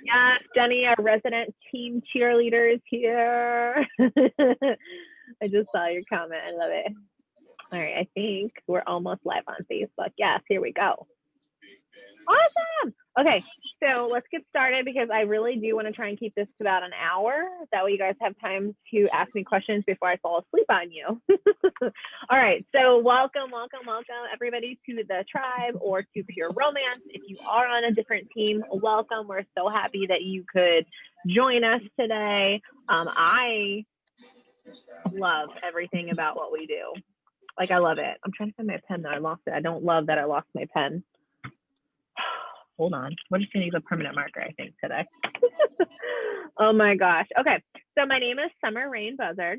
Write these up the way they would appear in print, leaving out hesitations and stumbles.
Yeah, Jenny, our resident team cheerleader is here. I just saw your comment. I love it. All right, I think we're almost live on Facebook. Yes, here we go. Awesome. Okay, so let's get started because I really do want to try and keep this to about an hour. That way you guys have time to ask me questions before I fall asleep on you. All right, so welcome everybody to the tribe or to Pure Romance. If you are on a different team, welcome. We're so happy that you could join us today. I love everything about what we do. Like, I love it. I'm trying to find my pen that I lost it. I don't love that I lost my pen. Hold on. We're just going to use a permanent marker, I think, today. Oh, my gosh. Okay. So my name is Summer-Rain Bussard.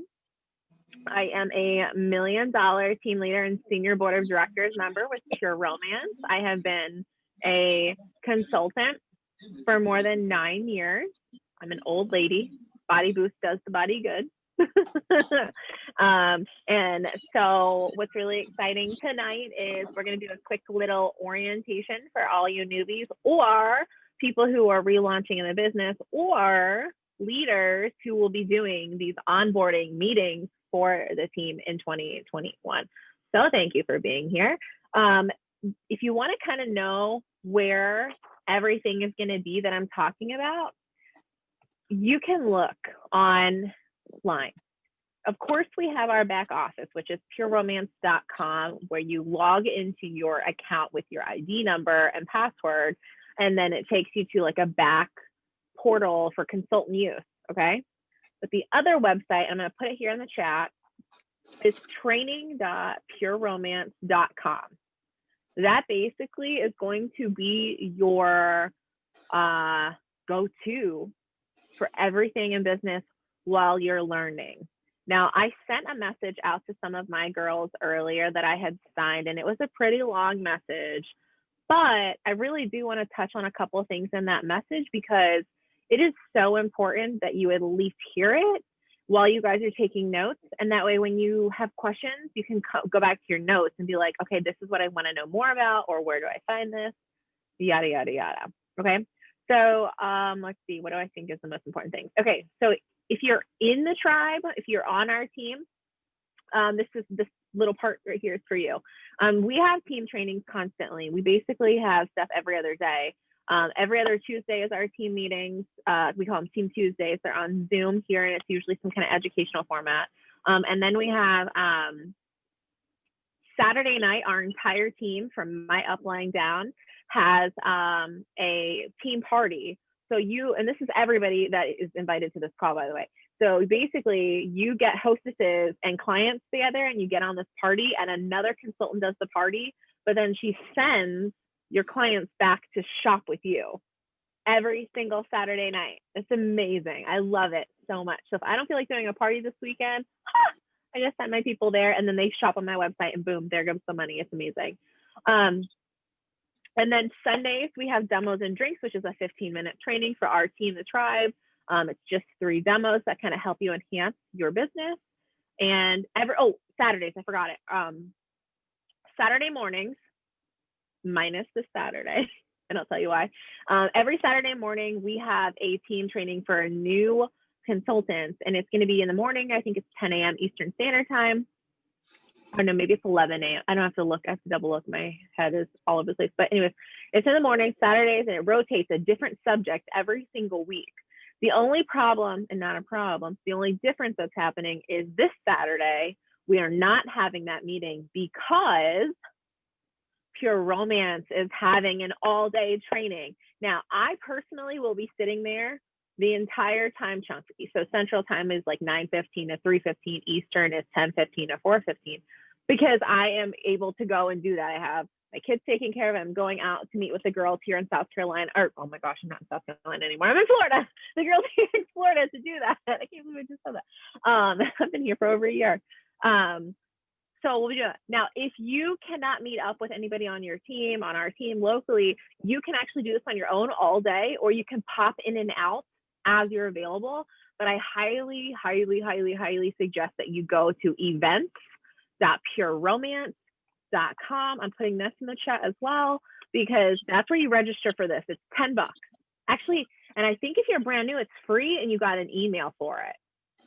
I am a $1 million team leader and senior board of directors member with Pure Romance. I have been a consultant for more than 9 years. I'm an old lady. Body boost does the body good. And so what's really exciting tonight is we're going to do a quick little orientation for all you newbies or people who are relaunching in the business or leaders who will be doing these onboarding meetings for the team in 2021. So thank you for being here. If you want to kind of know where everything is going to be that I'm talking about, you can look online. Of course, we have our back office, which is pureromance.com, where you log into your account with your ID number and password, and then it takes you to like a back portal for consultant use, okay? But the other website, I'm going to put it here in the chat, is training.pureromance.com. That basically is going to be your go-to for everything in business while you're learning. Now, I sent a message out to some of my girls earlier that I had signed, and it was a pretty long message, but I really do want to touch on a couple of things in that message because it is so important that you at least hear it while you guys are taking notes. And that way, when you have questions, you can go back to your notes and be like, okay, this is what I want to know more about, or where do I find this? Yada, yada, yada. Okay. So let's see, what do I think is the most important thing? Okay, so if you're in the tribe, if you're on our team, this little part right here is for you. We have team trainings constantly. We basically have stuff every other day. Every other Tuesday is our team meetings. We call them Team Tuesdays. They're on Zoom here, and it's usually some kind of educational format. And then we have Saturday night, our entire team from my upline down has a team party. So and this is everybody that is invited to this call, by the way. So basically you get hostesses and clients together and you get on this party, and another consultant does the party, but then she sends your clients back to shop with you every single Saturday night. It's amazing. I love it so much. So if I don't feel like doing a party this weekend, I just send my people there and then they shop on my website and boom, there goes the money. It's amazing. And then Sundays, we have demos and drinks, which is a 15-minute training for our team, the tribe. It's just 3 demos that kind of help you enhance your business. And Saturdays, I forgot it. Saturday mornings, minus this Saturday, and I'll tell you why. Every Saturday morning, we have a team training for new consultants, and it's going to be in the morning. I think it's 10 a.m. Eastern Standard Time. I don't know, maybe it's 11 a.m. I don't have to look. I have to double look. My head is all over the place. But anyways, it's in the morning, Saturdays, and it rotates a different subject every single week. The only problem, and not a problem, the only difference that's happening is this Saturday, we are not having that meeting because Pure Romance is having an all-day training. Now, I personally will be sitting there the entire time chunk. So Central Time is like 9:15 to 3:15. Eastern is 10:15 to 4:15. Because I am able to go and do that. I have my kids taken care of. I'm going out to meet with the girls here in South Carolina. Or, oh my gosh, I'm not in South Carolina anymore. I'm in Florida. The girls here in Florida to do that. I can't believe I just said that. I've been here for over a year. So we'll do that. Now, if you cannot meet up with anybody on your team, on our team locally, you can actually do this on your own all day, or you can pop in and out as you're available. But I highly, highly, highly, highly suggest that you go to events.pureromance.com. I'm putting this in the chat as well. because that's where you register for this. It's $10. Actually, and I think if you're brand new, it's free and you got an email for it.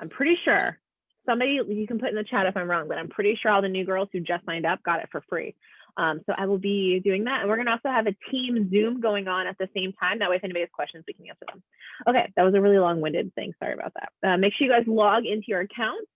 I'm pretty sure. Somebody, you can put in the chat if I'm wrong, but I'm pretty sure all the new girls who just signed up got it for free. So I will be doing that. And we're going to also have a team Zoom going on at the same time. That way, if anybody has questions, we can answer them. Okay, that was a really long-winded thing. Sorry about that. Make sure you guys log into your account,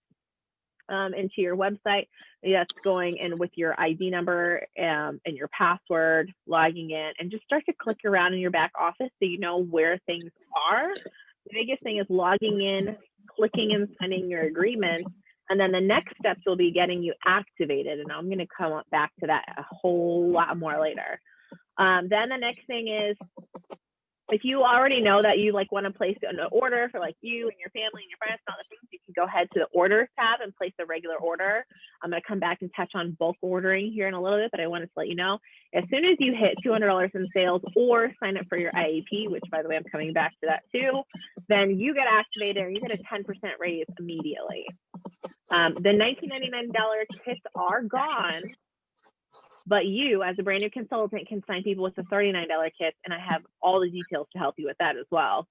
into your website. That's going in with your ID number and your password, logging in, and just start to click around in your back office so you know where things are. The biggest thing is logging in, clicking and signing your agreement. And then the next steps will be getting you activated. And I'm going to come back to that a whole lot more later. Then the next thing is, if you already know that you like want to place an order for like you and your family and your friends and all the things, you can go ahead to the orders tab and place a regular order. I'm going to come back and touch on bulk ordering here in a little bit, but I wanted to let you know, as soon as you hit $200 in sales or sign up for your IAP, which by the way, I'm coming back to that too, then you get activated and you get a 10% raise immediately. The $19.99 kits are gone, but you, as a brand new consultant, can sign people with the $39 kits, and I have all the details to help you with that as well.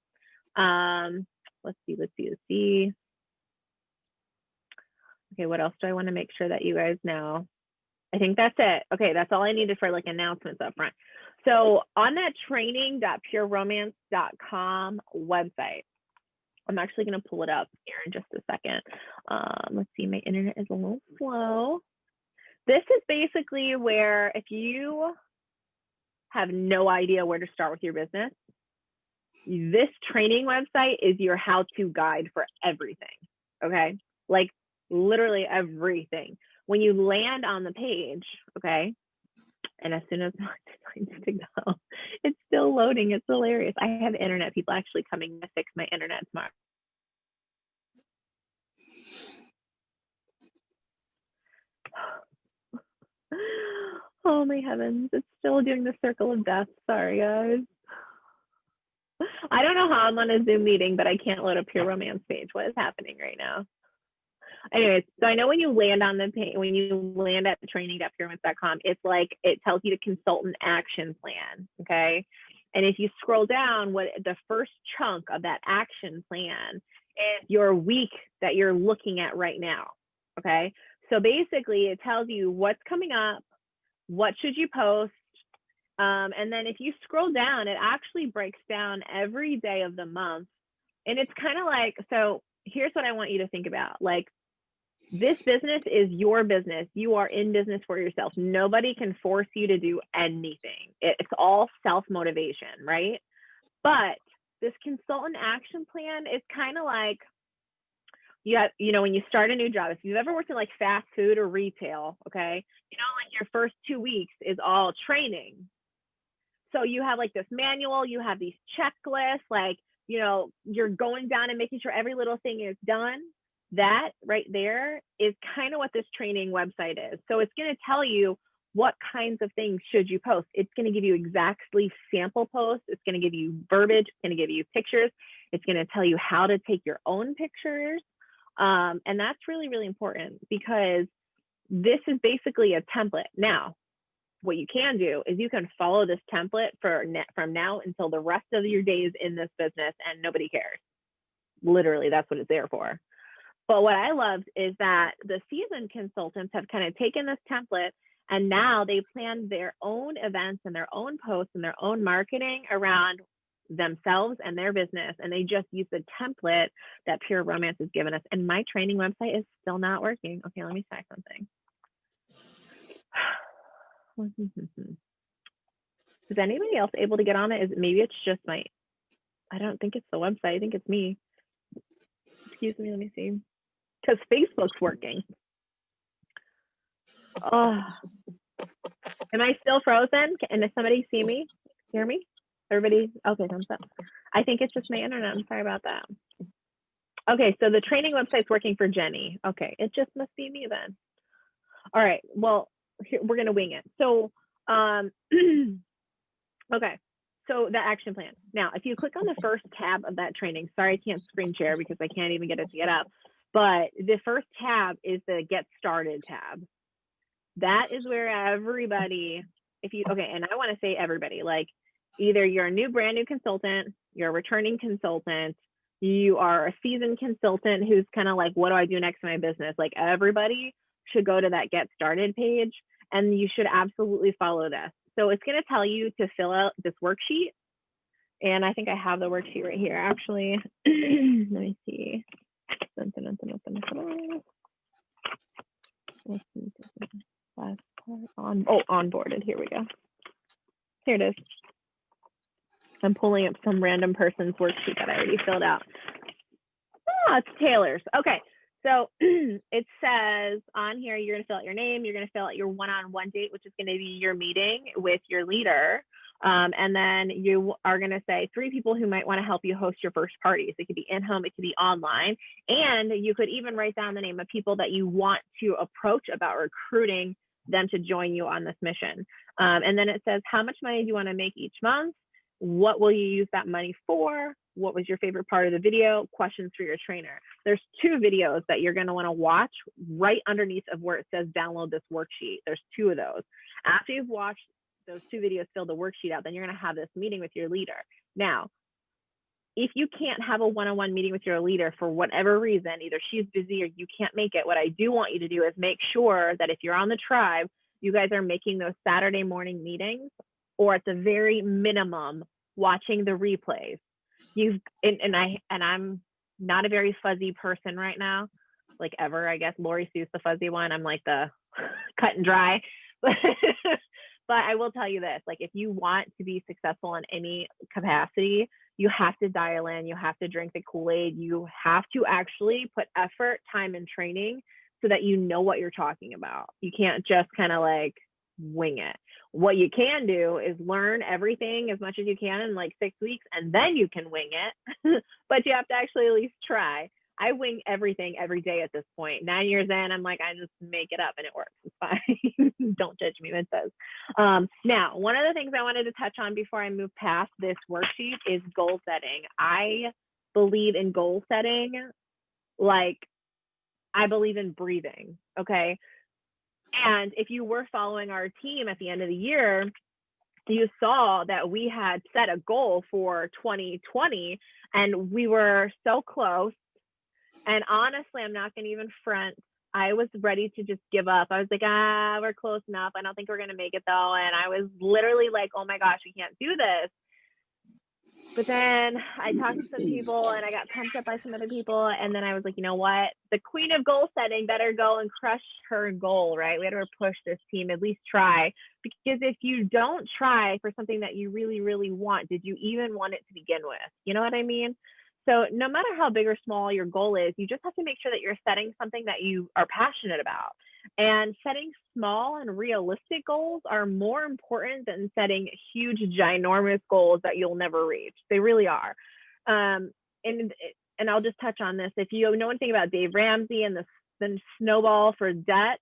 Let's see. Okay, what else do I want to make sure that you guys know? I think that's it. Okay, that's all I needed for like announcements up front. So on that training.pureromance.com website, I'm actually going to pull it up here in just a second. Let's see, my internet is a little slow. This is basically where if you have no idea where to start with your business, this training website is your how-to guide for everything, okay? Like literally everything. When you land on the page, okay, and as soon as it decides to go, it's still loading. It's hilarious. I have internet people actually coming to fix my internet tomorrow. Oh my heavens, it's still doing the circle of death. Sorry, guys. I don't know how I'm on a Zoom meeting, but I can't load a Pure Romance page. What is happening right now? Anyways, so I know when you land on the page, when you land at training.pureromance.com, it's like it tells you to consult an action plan, okay? And if you scroll down, what the first chunk of that action plan is your week that you're looking at right now, okay? So basically, it tells you what's coming up, what should you post, and then if you scroll down, it actually breaks down every day of the month. And it's kind of like, so here's what I want you to think about. Like, this business is your business. You are in business for yourself. Nobody can force you to do anything. It's all self-motivation, right? But this consultant action plan is kind of like, when you start a new job, if you've ever worked in like fast food or retail, okay, like your first 2 weeks is all training. So you have like this manual, you have these checklists, like, you're going down and making sure every little thing is done. That right there is kind of what this training website is. So it's going to tell you what kinds of things should you post. It's going to give you exactly sample posts. It's going to give you verbiage. It's going to give you pictures. It's going to tell you how to take your own pictures. And that's really, really important because this is basically a template. Now, what you can do is you can follow this template from now until the rest of your days in this business and nobody cares. Literally, that's what it's there for. But what I loved is that the seasoned consultants have kind of taken this template and now they plan their own events and their own posts and their own marketing around themselves and their business. And they just use the template that Pure Romance has given us. And my training website is still not working. Okay, let me try something. Is anybody else able to get on it? Maybe it's just I don't think it's the website. I think it's me. Excuse me, let me see. Because Facebook's working. Oh, am I still frozen? And does somebody see me? Hear me? Everybody? Okay, thumbs up. I think it's just my internet. I'm sorry about that. Okay, so the training website's working for Jenny. Okay, it just must be me then. All right, well, here, we're gonna wing it. So, okay, so the action plan. Now, if you click on the first tab of that training, sorry, I can't screen share because I can't even get it to get up, but the first tab is the Get Started tab. That is where everybody okay, and I want to say everybody, like either you're a brand new consultant, you're a returning consultant, you are a seasoned consultant who's kind of like, what do I do next in my business? Like everybody should go to that get started page and you should absolutely follow this. So it's going to tell you to fill out this worksheet. And I think I have the worksheet right here, actually. Let me see. Onboarded. Here we go. Here it is. I'm pulling up some random person's worksheet that I already filled out. Oh, it's Taylor's. Okay. So it says on here, you're going to fill out your name. You're going to fill out your one-on-one date, which is going to be your meeting with your leader. And then you are going to say 3 people who might want to help you host your first parties. It could be in-home, it could be online. And you could even write down the name of people that you want to approach about recruiting them to join you on this mission. And then it says, how much money do you want to make each month? What will you use that money for? What was your favorite part of the video? Questions for your trainer. There's 2 videos that you're going to want to watch right underneath of where it says download this worksheet. There's 2 of those. After you've watched those 2 videos, fill the worksheet out, then you're going to have this meeting with your leader. Now, if you can't have a one-on-one meeting with your leader for whatever reason, either she's busy or you can't make it, what I do want you to do is make sure that if you're on the tribe, you guys are making those Saturday morning meetings, or at the very minimum, watching the replays. I'm not a very fuzzy person right now, like ever. I guess Lori Sue's the fuzzy one. I'm like the cut and dry. But I will tell you this, like if you want to be successful in any capacity, you have to dial in, you have to drink the Kool-Aid, you have to actually put effort, time, and training so that you know what you're talking about. You can't just kind of like wing it. What you can do is learn everything as much as you can in like 6 weeks, and then you can wing it. But you have to actually at least try. I wing everything every day at this point. 9 years in, I'm like, I just make it up and it works. It's fine. Don't judge me, it says. Now, one of the things I wanted to touch on before I move past this worksheet is goal setting. I believe in goal setting like I believe in breathing, okay? And if you were following our team at the end of the year, you saw that we had set a goal for 2020 and we were so close. And honestly, I'm not going to even front. I was ready to just give up. I was like, we're close enough. I don't think we're going to make it though. And I was literally like, oh my gosh, we can't do this. But then I talked to some people and I got pumped up by some other people. And then I was like, you know what? The queen of goal setting better go and crush her goal, right? We had to push this team, at least try. Because if you don't try for something that you really, really want, did you even want it to begin with? You know what I mean? So no matter how big or small your goal is, you just have to make sure that you're setting something that you are passionate about. And setting small and realistic goals are more important than setting huge, ginormous goals that you'll never reach. They really are. And I'll just touch on this. If you know anything about Dave Ramsey and the snowball for debt,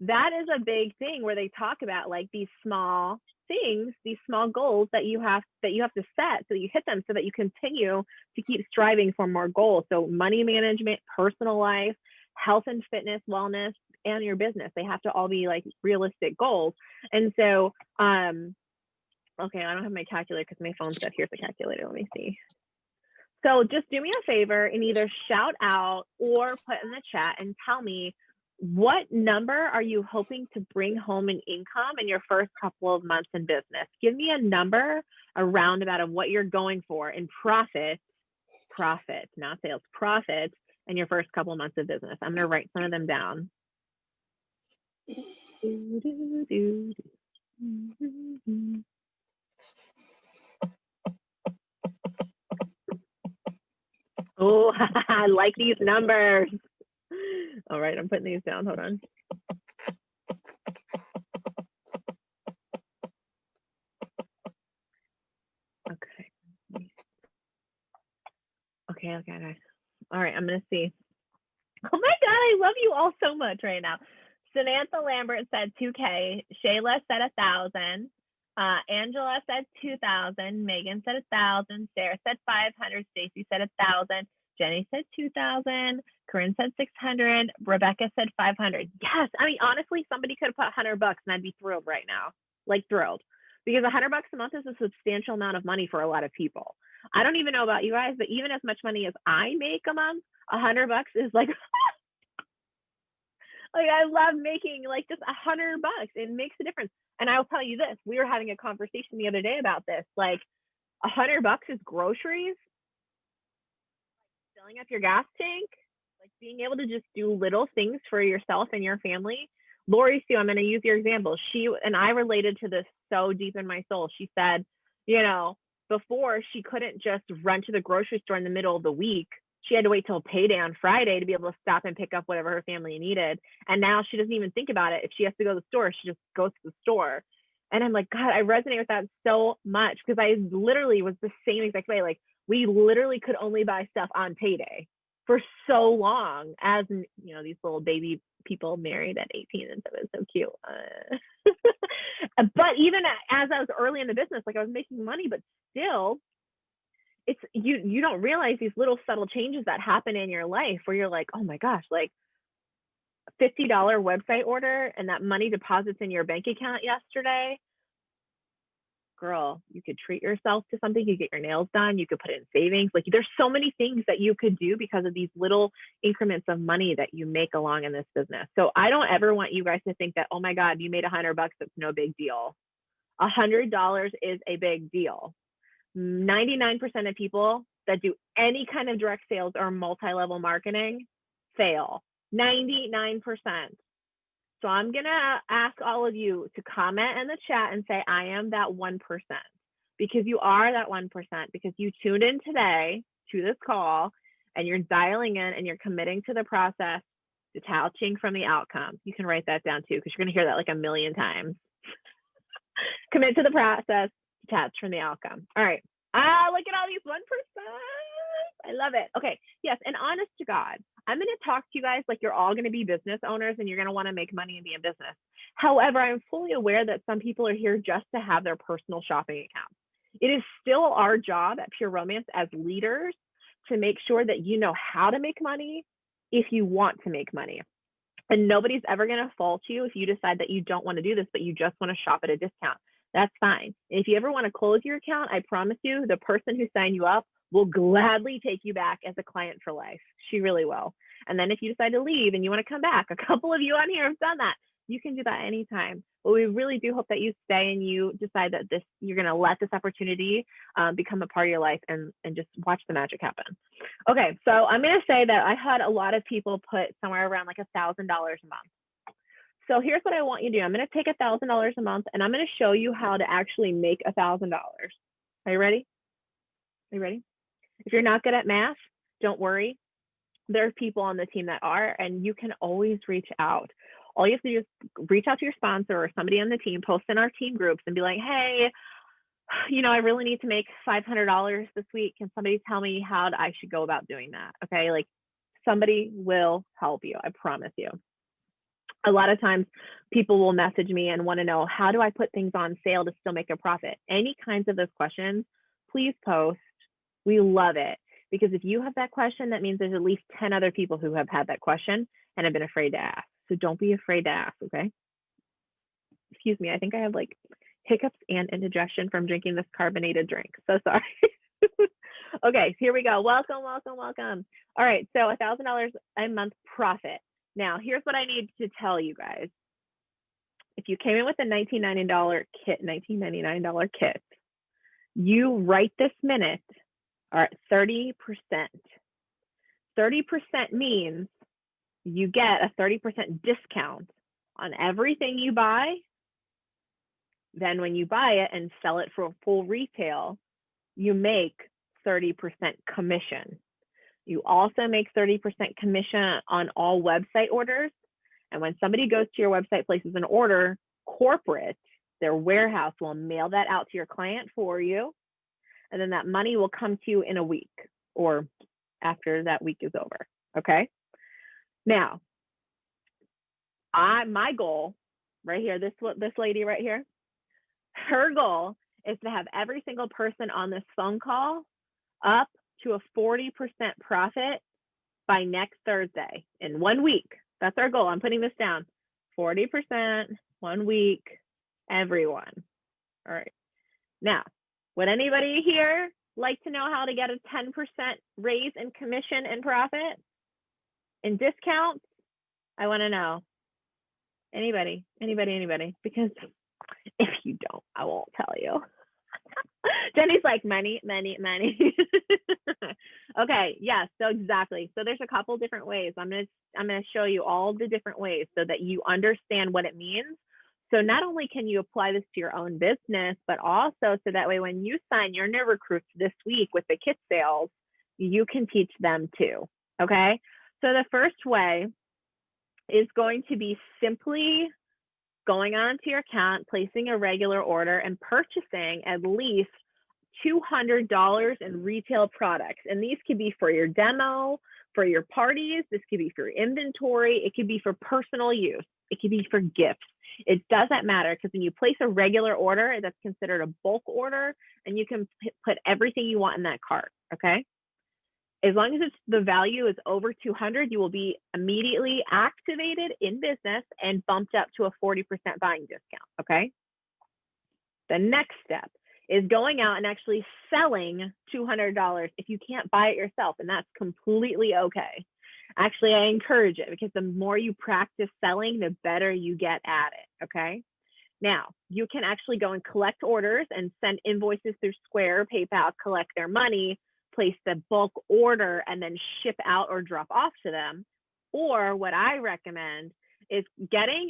that is a big thing where they talk about like these small things, these small goals that you have to set so that you hit them so that you continue to keep striving for more goals. So money management, personal life, health and fitness, wellness, and your business, they have to all be like realistic goals. And so, okay, I don't have my calculator because my phone said, here's the calculator. Let me see. So just do me a favor and either shout out or put in the chat and tell me, what number are you hoping to bring home in income in your first couple of months in business? Give me a number, a roundabout of what you're going for in profit, not sales, profit in your first couple of months of business. I'm going to write some of them down. Oh, I like these numbers. All right, I'm putting these down. Hold on. Okay. All right, I'm going to see. Oh my God, I love you all so much right now. Samantha Lambert said 2K. Shayla said 1,000. Angela said 2,000. Megan said 1,000. Sarah said 500. Stacy said 1,000. Jenny said 2,000. Corinne said 600. Rebecca said 500. Yes, I mean honestly, somebody could have put $100 and I'd be thrilled right now. like thrilled, because $100 a month is a substantial amount of money for a lot of people. I don't even know about you guys, but even as much money as I make a month, $100 is like, like I love making like just $100. It makes a difference. And I'll tell you this, we were having a conversation the other day about this, like $100 is groceries, filling up your gas tank, like being able to just do little things for yourself and your family. Lori Sue, I'm going to use your example. She and I related to this so deep in my soul. She said, you know, before she couldn't just run to the grocery store in the middle of the week. She had to wait till payday on Friday to be able to stop and pick up whatever her family needed. And now she doesn't even think about it. If she has to go to the store, she just goes to the store. And I'm like, God, I resonate with that so much, because I literally was the same exact way. Like, we literally could only buy stuff on payday for so long, as, you know, these little baby people married at 18, and so it's so cute. But even as I was early in the business, like I was making money, but still, it's you don't realize these little subtle changes that happen in your life where you're like, oh my gosh, like $50 website order and that money deposits in your bank account yesterday. Girl, you could treat yourself to something. You get your nails done. You could put it in savings. Like, there's so many things that you could do because of these little increments of money that you make along in this business. So I don't ever want you guys to think that, oh my God, you made $100. It's no big deal. $100 is a big deal. 99% of people that do any kind of direct sales or multi-level marketing fail. 99%. So I'm going to ask all of you to comment in the chat and say, I am that 1%, because you are that 1%, because you tuned in today to this call and you're dialing in and you're committing to the process, detaching from the outcome. You can write that down too, because you're going to hear that like a million times. Commit to the process, detach from the outcome. All right. Look at all these 1%. I love it. Okay. Yes. And honest to God, I'm going to talk to you guys like you're all going to be business owners and you're going to want to make money and be in business. However, I'm fully aware that some people are here just to have their personal shopping account. It is still our job at Pure Romance as leaders to make sure that you know how to make money if you want to make money. And nobody's ever going to fault you if you decide that you don't want to do this, but you just want to shop at a discount. That's fine. And if you ever want to close your account, I promise you, the person who signed you up will gladly take you back as a client for life. She really will. And then if you decide to leave and you want to come back, a couple of you on here have done that. You can do that anytime. But we really do hope that you stay and you decide that you're going to let this opportunity become a part of your life and just watch the magic happen. Okay, so I'm going to say that I had a lot of people put somewhere around like $1,000 a month. So here's what I want you to do. I'm going to take $1,000 a month and I'm going to show you how to actually make $1,000. Are you ready? Are you ready? If you're not good at math, don't worry. There are people on the team that are, and you can always reach out. All you have to do is reach out to your sponsor or somebody on the team, post in our team groups and be like, hey, you know, I really need to make $500 this week. Can somebody tell me how I should go about doing that? Okay, like somebody will help you. I promise you. A lot of times people will message me and want to know, how do I put things on sale to still make a profit? Any kinds of those questions, please post. We love it, because if you have that question, that means there's at least 10 other people who have had that question and have been afraid to ask. So don't be afraid to ask, okay? Excuse me, I think I have like hiccups and indigestion from drinking this carbonated drink. So sorry. Okay, here we go. Welcome, welcome, welcome. All right, so $1,000 a month profit. Now, here's what I need to tell you guys. If you came in with a $19.99 kit, you right this minute are at 30%. 30% means you get a 30% discount on everything you buy. Then when you buy it and sell it for full retail, you make 30% commission. You also make 30% commission on all website orders. And when somebody goes to your website, places an order, corporate, their warehouse will mail that out to your client for you. And then that money will come to you in a week or after that week is over, okay? Now, my goal right here, this lady right here, her goal is to have every single person on this phone call up to a 40% profit by next Thursday in 1 week. That's our goal. I'm putting this down. 40%, 1 week. Everyone. All right. Now, would anybody here like to know how to get a 10% raise in commission and profit and discounts? I want to know. Anybody? Because if you don't, I won't tell you. Jenny's like, money. Okay, yes, so exactly. So there's a couple different ways. I'm gonna show you all the different ways so that you understand what it means. So not only can you apply this to your own business, but also so that way when you sign your new recruits this week with the kit sales, you can teach them too. Okay. So the first way is going to be simply going onto your account, placing a regular order, and purchasing at least $200 in retail products. And these could be for your demo, for your parties. This could be for your inventory. It could be for personal use. It could be for gifts. It doesn't matter, because when you place a regular order, that's considered a bulk order, and you can put everything you want in that cart. Okay. As long as the value is over 200, you will be immediately activated in business and bumped up to a 40% buying discount. Okay. The next step is going out and actually selling $200 if you can't buy it yourself, and that's completely okay. Actually, I encourage it, because the more you practice selling, the better you get at it. Okay. Now, you can actually go and collect orders and send invoices through Square, PayPal, collect their money, place the bulk order, and then ship out or drop off to them. Or what I recommend is getting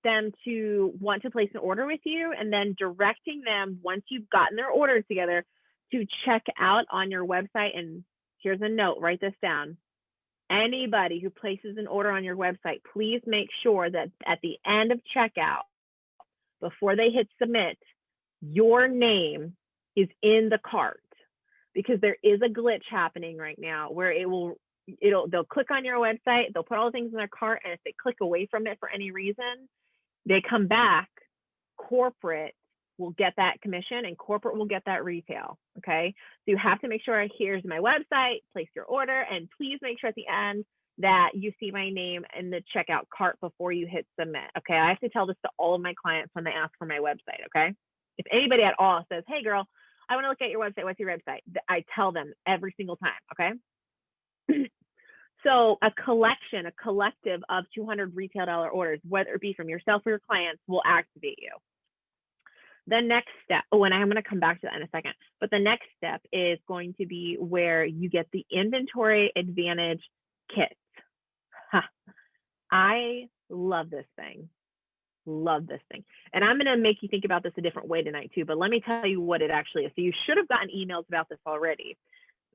them to want to place an order with you, and then directing them, once you've gotten their order together, to check out on your website. And here's a note, write this down. Anybody who places an order on your website, please make sure that at the end of checkout, before they hit submit, your name is in the cart, because there is a glitch happening right now where they'll click on your website, they'll put all the things in their cart, and if they click away from it for any reason, they come back, corporate will get that commission and corporate will get that retail. Okay. So you have to make sure, here's my website, place your order, and please make sure at the end that you see my name in the checkout cart before you hit submit. Okay. I have to tell this to all of my clients when they ask for my website. Okay. If anybody at all says, hey girl, I want to look at your website, what's your website? I tell them every single time. Okay. So a collective of 200 retail dollar orders, whether it be from yourself or your clients, will activate you. The next step, and I'm going to come back to that in a second, but the next step is going to be where you get the inventory advantage kits. I love this thing. And I'm going to make you think about this a different way tonight too, but let me tell you what it actually is. So you should have gotten emails about this already.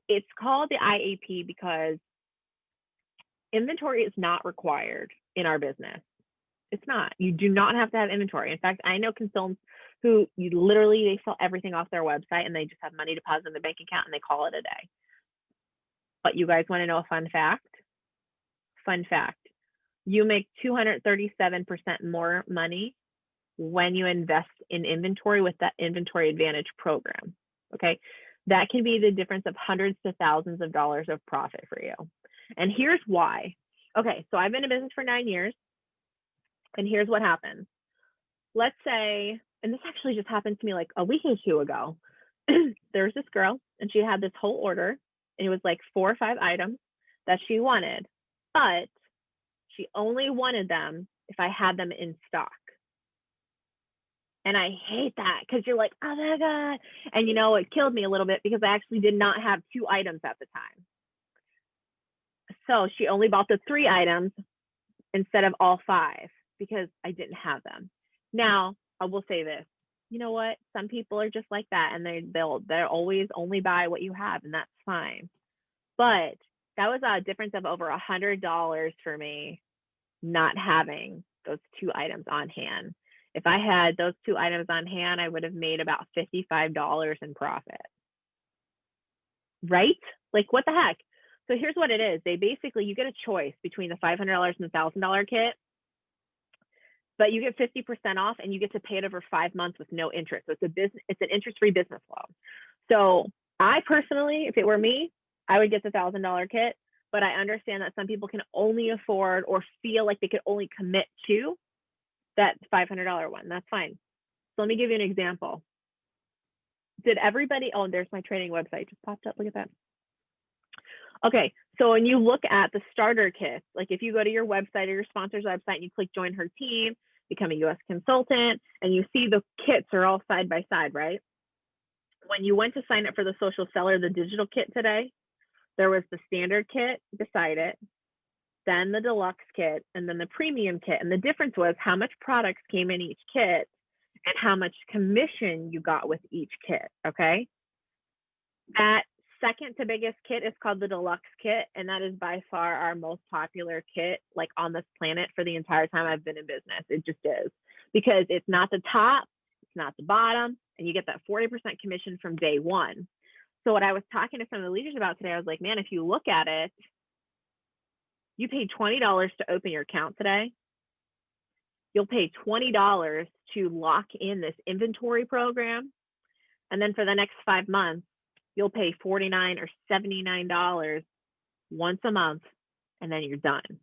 It's called the IAP because inventory is not required in our business. It's not. You do not have to have inventory. In fact, I know consultants who they sell everything off their website and they just have money deposited in the bank account and they call it a day. But you guys want to know a fun fact? Fun fact. You make 237% more money when you invest in inventory with that inventory advantage program. Okay. That can be the difference of hundreds to thousands of dollars of profit for you. And here's why. Okay, so I've been in business for 9 years, and here's what happens. Let's say, and this actually just happened to me like a week or two ago. There was this girl, and she had this whole order, and it was like 4 or 5 items that she wanted, but she only wanted them if I had them in stock. And I hate that, because you're like, oh my God. And it killed me a little bit because I actually did not have 2 items at the time. So she only bought the 3 items instead of all 5 because I didn't have them. Now, I will say this. You know what? Some people are just like that, and they'll always only buy what you have, and that's fine. But that was a difference of over $100 for me not having those 2 items on hand. If I had those 2 items on hand, I would have made about $55 in profit. Right? Like, what the heck? So here's what it is. You get a choice between the $500 and the $1,000 kit, but you get 50% off and you get to pay it over 5 months with no interest. So it's an interest-free business loan. So I personally, if it were me, I would get the $1,000 kit, but I understand that some people can only afford or feel like they could only commit to that $500 one. That's fine. So let me give you an example. Did everybody, oh, there's my training website just popped up. Look at that. Okay, so when you look at the starter kits, like if you go to your website or your sponsor's website and you click join her team, become a US consultant, and you see the kits are all side by side, right? When you went to sign up for the social seller, the digital kit today, there was the standard kit beside it, then the deluxe kit, and then the premium kit. And the difference was how much products came in each kit and how much commission you got with each kit, okay? That second to biggest kit is called the deluxe kit, and that is by far our most popular kit like on this planet for the entire time I've been in business. It just is, because it's not the top, it's not the bottom, and you get that 40% commission from day one. So what I was talking to some of the leaders about today, I was like, man, if you look at it, you paid $20 to open your account today. You'll pay $20 to lock in this inventory program. And then for the next 5 months, you'll pay $49 or $79 once a month, and then you're done.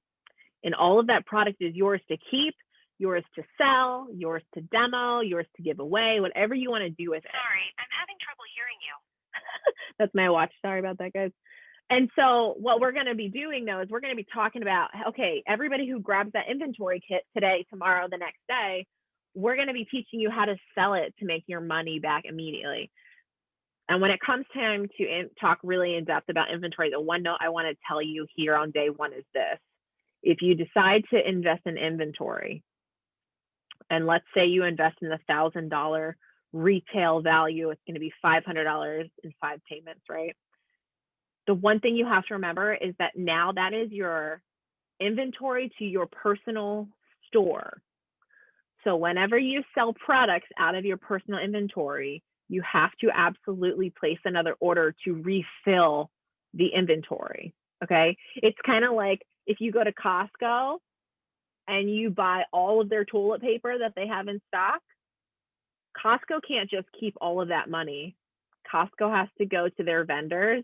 And all of that product is yours to keep, yours to sell, yours to demo, yours to give away, whatever you want to do with it. Sorry, I'm having trouble hearing you. That's my watch. Sorry about that, guys. And so what we're going to be doing, though, is we're going to be talking about, okay, everybody who grabs that inventory kit today, tomorrow, the next day, we're going to be teaching you how to sell it to make your money back immediately. And when it comes time to talk really in depth about inventory, the one note I want to tell you here on day one is this. If you decide to invest in inventory, and let's say you invest in $1,000 retail value, it's going to be $500 in 5 payments, right? The one thing you have to remember is that now that is your inventory to your personal store. So whenever you sell products out of your personal inventory, you have to absolutely place another order to refill the inventory, okay? It's kind of like if you go to Costco and you buy all of their toilet paper that they have in stock, Costco can't just keep all of that money. Costco has to go to their vendors,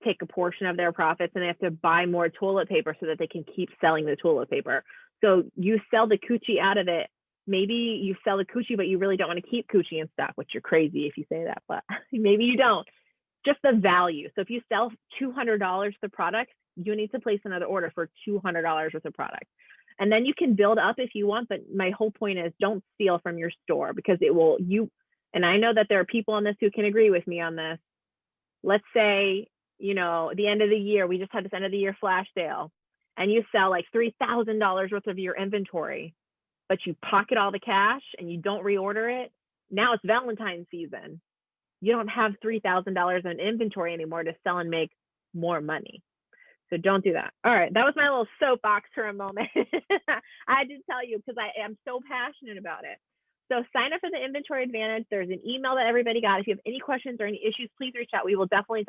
take a portion of their profits, and they have to buy more toilet paper so that they can keep selling the toilet paper. So you sell the coochie out of it. Maybe you sell the coochie, but you really don't want to keep coochie in stock, which you're crazy if you say that, but maybe you don't. Just the value. So if you sell $200 the product, you need to place another order for $200 worth of product. And then you can build up if you want, but my whole point is don't steal from your store, because it will, and I know that there are people on this who can agree with me on this. Let's say, you know, the end of the year, we just had this end of the year flash sale, and you sell like $3,000 worth of your inventory, but you pocket all the cash and you don't reorder it. Now it's Valentine's season. You don't have $3,000 in inventory anymore to sell and make more money. So don't do that. All right, that was my little soapbox for a moment. I had to tell you because I am so passionate about it. So sign up for the Inventory Advantage. There's an email that everybody got. If you have any questions or any issues, please reach out. We will definitely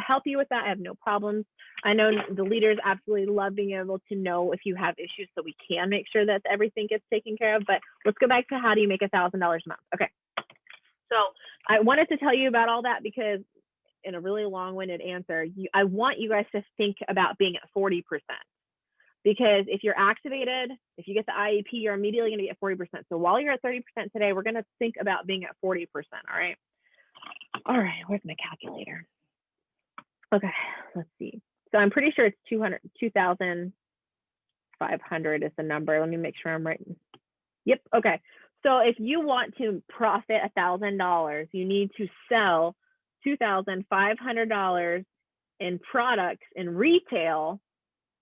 help you with that. I have no problems. I know the leaders absolutely love being able to know if you have issues so we can make sure that everything gets taken care of. But let's go back to how do you make $1,000 a month? Okay. So I wanted to tell you about all that because in a really long-winded answer, I want you guys to think about being at 40%. Because if you're activated, if you get the IEP, you're immediately going to get 40%. So while you're at 30% today, we're going to think about being at 40%. All right. All right. Where's my calculator? Okay. Let's see. So I'm pretty sure it's 2,500 is the number. Let me make sure I'm right. Yep. Okay. So if you want to profit $1,000, you need to sell $2,500 in products in retail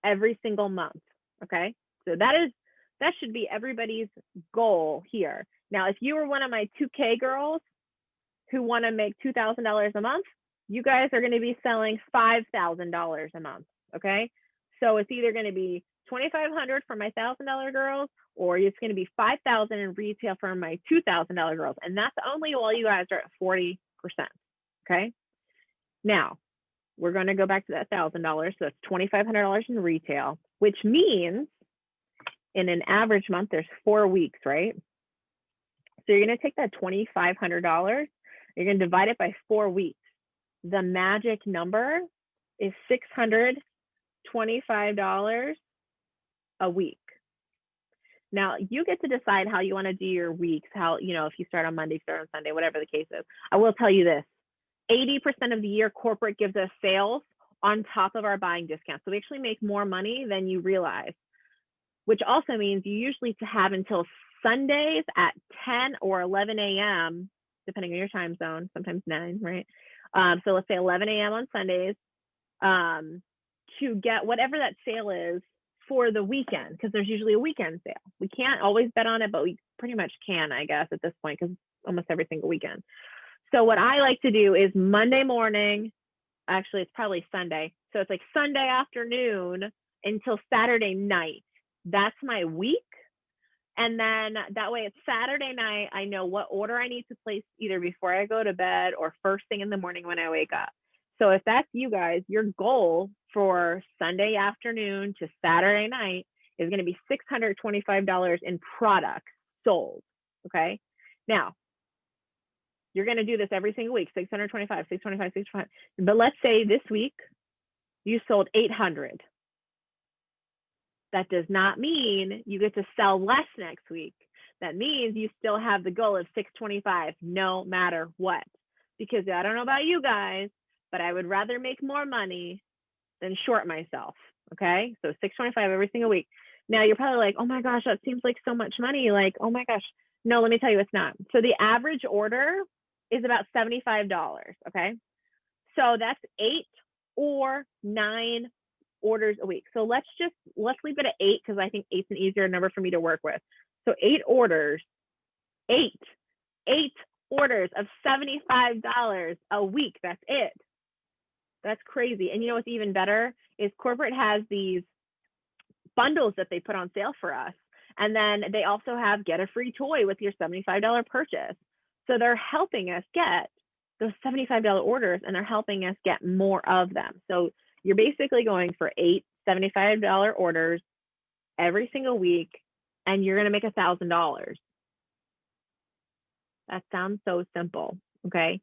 every single month. Okay. So that should be everybody's goal here. Now, if you were one of my 2K girls who want to make $2,000 a month, you guys are going to be selling $5,000 a month. Okay. So it's either going to be $2,500 for my $1,000 girls, or it's going to be $5,000 in retail for my $2,000 girls. And that's only while you guys are at 40%. Okay. Now, we're going to go back to that $1,000. So it's $2,500 in retail, which means in an average month, there's 4 weeks, right? So you're going to take that $2,500, you're going to divide it by 4 weeks. The magic number is $625 a week. Now you get to decide how you want to do your weeks, how, if you start on Monday, start on Sunday, whatever the case is. I will tell you this, 80% of the year corporate gives us sales on top of our buying discount. So we actually make more money than you realize, which also means you usually have until Sundays at 10 or 11 a.m., depending on your time zone, sometimes 9, right? So let's say 11 a.m. on Sundays to get whatever that sale is for the weekend, because there's usually a weekend sale. We can't always bet on it, but we pretty much can, I guess, at this point, because almost every single weekend. So what I like to do is Monday morning, actually it's probably Sunday. So it's like Sunday afternoon until Saturday night. That's my week. And then that way it's Saturday night. I know what order I need to place either before I go to bed or first thing in the morning when I wake up. So if that's you guys, your goal for Sunday afternoon to Saturday night is going to be $625 in products sold. Okay. Now, you're going to do this every single week, 625, 625, 625. But let's say this week you sold 800. That does not mean you get to sell less next week. That means you still have the goal of 625 no matter what. Because I don't know about you guys, but I would rather make more money than short myself. Okay, so 625 every single week. Now you're probably like, oh my gosh, that seems like so much money. Like, oh my gosh. No, let me tell you, it's not. So the average order is about $75. Okay, so that's 8 or 9 orders a week. So let's leave it at 8 because I think 8's an easier number for me to work with. So 8 orders, 8 orders of $75 a week. That's it. That's crazy. And you know what's even better is corporate has these bundles that they put on sale for us. And then they also have get a free toy with your $75 purchase. So they're helping us get those $75 orders and they're helping us get more of them. So you're basically going for 8 $75 orders every single week, and you're going to make $1,000. That sounds so simple. Okay.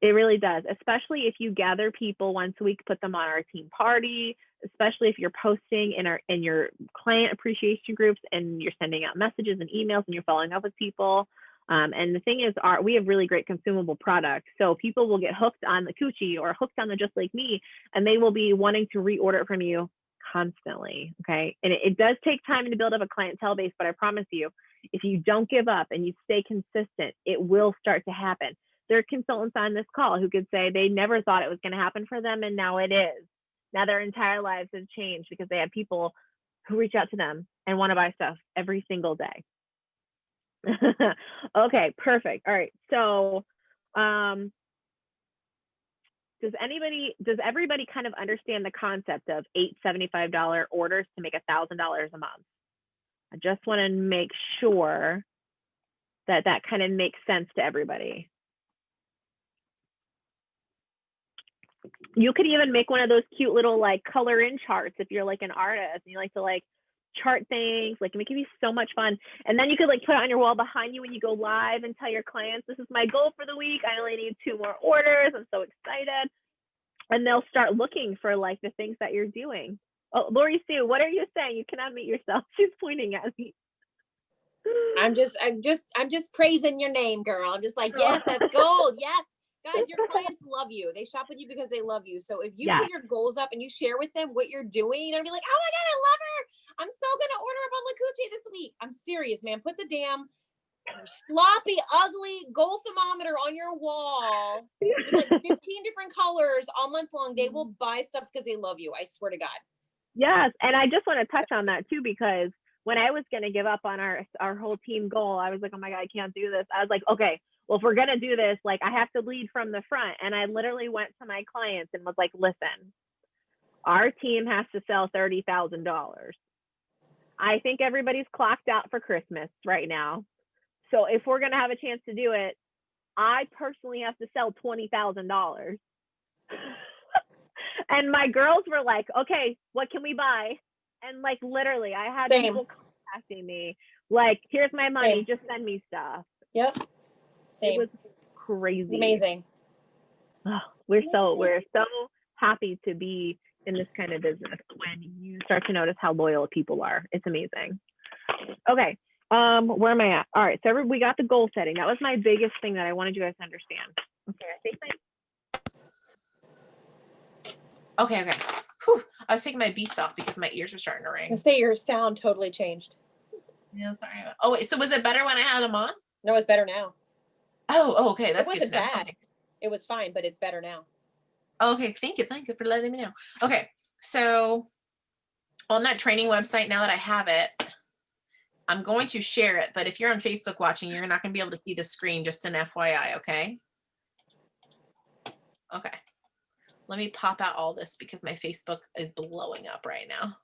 It really does, especially if you gather people once a week, put them on our team party, especially if you're posting in your client appreciation groups and you're sending out messages and emails and you're following up with people. And the thing is, we have really great consumable products. So people will get hooked on the Coochie or hooked on the Just Like Me, and they will be wanting to reorder it from you constantly. Okay. And it does take time to build up a clientele base, but I promise you, if you don't give up and you stay consistent, it will start to happen. There are consultants on this call who could say they never thought it was going to happen for them, and now it is. Now their entire lives have changed because they have people who reach out to them and want to buy stuff every single day. Okay, perfect. All right. So does everybody kind of understand the concept of 8 $75 orders to make $1,000 a month? I just want to make sure that kind of makes sense to everybody. You could even make one of those cute little like color in charts if you're like an artist and you like to like chart things, like it can be so much fun. And then you could like put it on your wall behind you when you go live and tell your clients, this is my goal for the week. I only need 2 more orders. I'm so excited. And they'll start looking for like the things that you're doing. Oh, Lori Sue, what are you saying? You cannot meet yourself. She's pointing at me. I'm just praising your name, girl. I'm just like, yes, that's gold. Yes. Guys, your clients love you. They shop with you because they love you. So if you put your goals up and you share with them what you're doing, they're gonna be like, oh my God, I love her. I'm so gonna order a bundle of Coochie this week. I'm serious, man. Put the damn sloppy, ugly goal thermometer on your wall with like 15 different colors all month long. They will buy stuff because they love you. I swear to God. Yes. And I just want to touch on that too, because when I was going to give up on our whole team goal, I was like, oh my God, I can't do this. I was like, okay, well, if we're going to do this, like I have to lead from the front. And I literally went to my clients and was like, listen, our team has to sell $30,000. I think everybody's clocked out for Christmas right now. So if we're going to have a chance to do it, I personally have to sell $20,000. And my girls were like, okay, what can we buy? And like, literally, I had people contacting me, like, here's my money, just send me stuff. Yep. It was crazy. It's amazing. Oh, we're so happy to be in this kind of business when you start to notice how loyal people are. It's amazing. Okay. Where am I at? All right. So we got the goal setting. That was my biggest thing that I wanted you guys to understand. Okay. I think Okay. Whew. I was taking my Beats off because my ears were starting to ring. I say your sound totally changed. Yeah, sorry. Oh wait, so was it better when I had them on? No, it's better now. Oh, okay, that's it good wasn't to know. bad. Okay. It was fine, but it's better now. Okay, thank you for letting me know. Okay, so on that training website, now that I have it, I'm going to share it, but if you're on Facebook watching, you're not going to be able to see the screen, just an FYI, okay? Okay. Let me pop out all this because my Facebook is blowing up right now.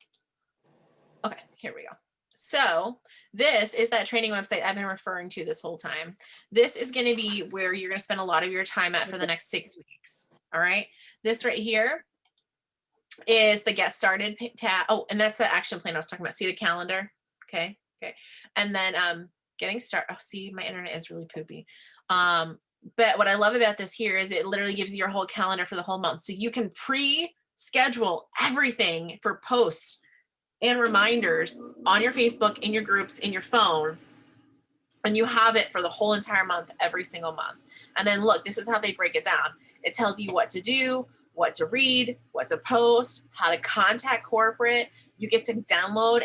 Okay, here we go. So this is that training website I've been referring to this whole time. This is going to be where you're going to spend a lot of your time at for the next 6 weeks. All right. This right here is the get started tab. Oh, and that's the action plan I was talking about. See the calendar. Okay. And then getting started. Oh, see, my internet is really poopy. But what I love about this here is it literally gives you your whole calendar for the whole month. So you can pre-schedule everything for posts and reminders on your Facebook, in your groups, in your phone, and you have it for the whole entire month, every single month. And then look, this is how they break it down. It tells you what to do, what to read, what to post, how to contact corporate. You get to download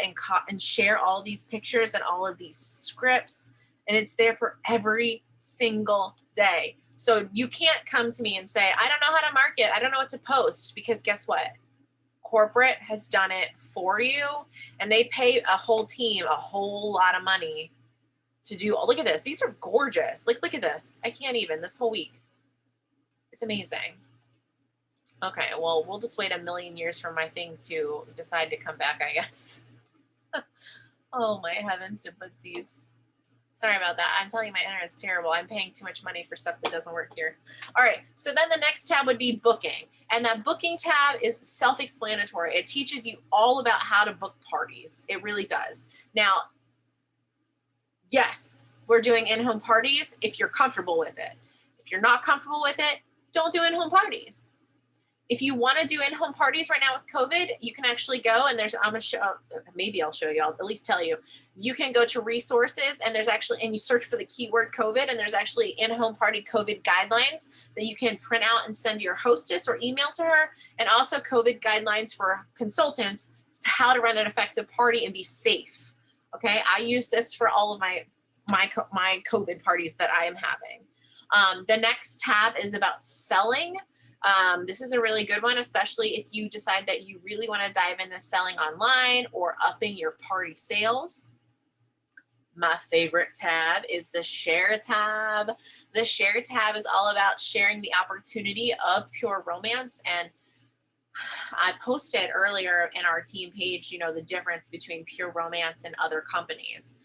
and share all these pictures and all of these scripts, and it's there for every single day. So you can't come to me and say, I don't know how to market, I don't know what to post, because guess what? Corporate has done it for you, and they pay a whole team a whole lot of money to do. Oh, look at this. These are gorgeous. Like, look at this. I can't even, this whole week. It's amazing. Okay, well, we'll just wait a million years for my thing to decide to come back, I guess. Oh, my heavens to footsies. Sorry about that. I'm telling you, my internet's terrible. I'm paying too much money for stuff that doesn't work here. All right, so then the next tab would be booking. And that booking tab is self-explanatory. It teaches you all about how to book parties. It really does. Now, yes, we're doing in-home parties if you're comfortable with it. If you're not comfortable with it, don't do in-home parties. If you want to do in-home parties right now with COVID, you can actually go, and there's, I'm going to show, maybe I'll show you, I'll at least tell you. You can go to resources, and there's actually, and you search for the keyword COVID, and there's actually in-home party COVID guidelines that you can print out and send to your hostess or email to her, and also COVID guidelines for consultants to how to run an effective party and be safe. Okay, I use this for all of my COVID parties that I am having. The next tab is about selling. This is a really good one, especially if you decide that you really want to dive into selling online or upping your party sales. My favorite tab is the share tab. The share tab is all about sharing the opportunity of pure romance. And I posted earlier in our team page, you know, the difference between pure romance and other companies.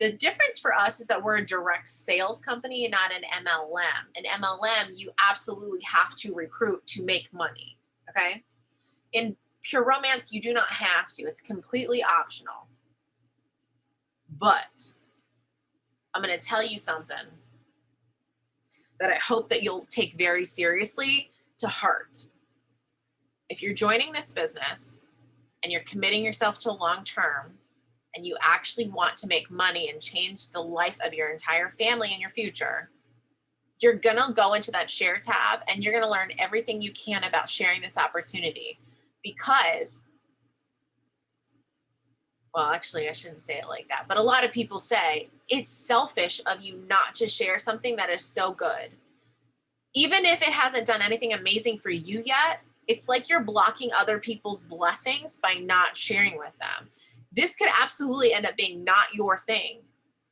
The difference for us is that we're a direct sales company and not an MLM. An MLM, you absolutely have to recruit to make money, okay? In pure romance, you do not have to. It's completely optional. But I'm going to tell you something that I hope that you'll take very seriously to heart. If you're joining this business and you're committing yourself to long term, and you actually want to make money and change the life of your entire family and your future, you're going to go into that share tab and you're going to learn everything you can about sharing this opportunity. Because, well, actually, I shouldn't say it like that, but a lot of people say it's selfish of you not to share something that is so good. Even if it hasn't done anything amazing for you yet, it's like you're blocking other people's blessings by not sharing with them. This could absolutely end up being not your thing.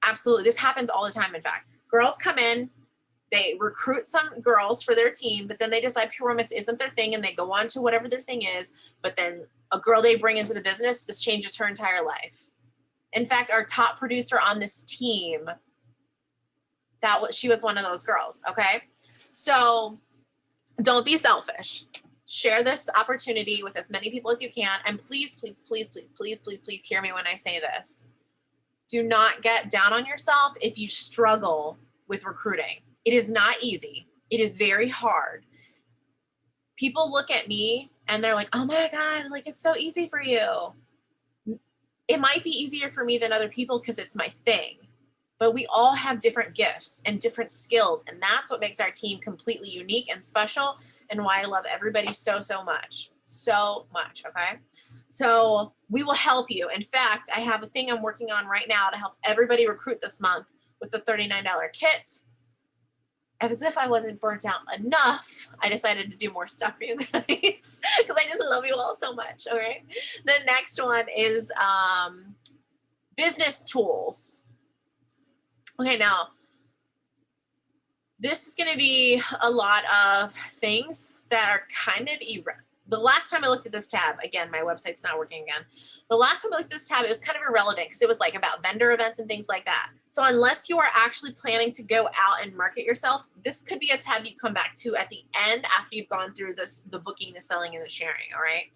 Absolutely. This happens all the time, in fact. Girls come in, they recruit some girls for their team, but then they decide pure romance isn't their thing, and they go on to whatever their thing is. But then a girl they bring into the business, this changes her entire life. In fact, our top producer on this team, she was one of those girls, okay? So don't be selfish. Share this opportunity with as many people as you can. And please, please, please, please, please, please, please hear me when I say this. Do not get down on yourself if you struggle with recruiting. It is not easy. It is very hard. People look at me and they're like, oh my God, like it's so easy for you. it might be easier for me than other people because it's my thing. But we all have different gifts and different skills. And that's what makes our team completely unique and special, and why I love everybody so, so much. So much, okay? So we will help you. In fact, I have a thing I'm working on right now to help everybody recruit this month with the $39 kit. As if I wasn't burnt out enough, I decided to do more stuff for you guys because I just love you all so much, all right? The next one is business tools. Okay, now, this is going to be a lot of things that are kind of the last time I looked at this tab, again, my website's not working again. The last time I looked at this tab, it was kind of irrelevant because it was like about vendor events and things like that. So unless you are actually planning to go out and market yourself, this could be a tab you come back to at the end after you've gone through the booking, the selling, and the sharing, all right?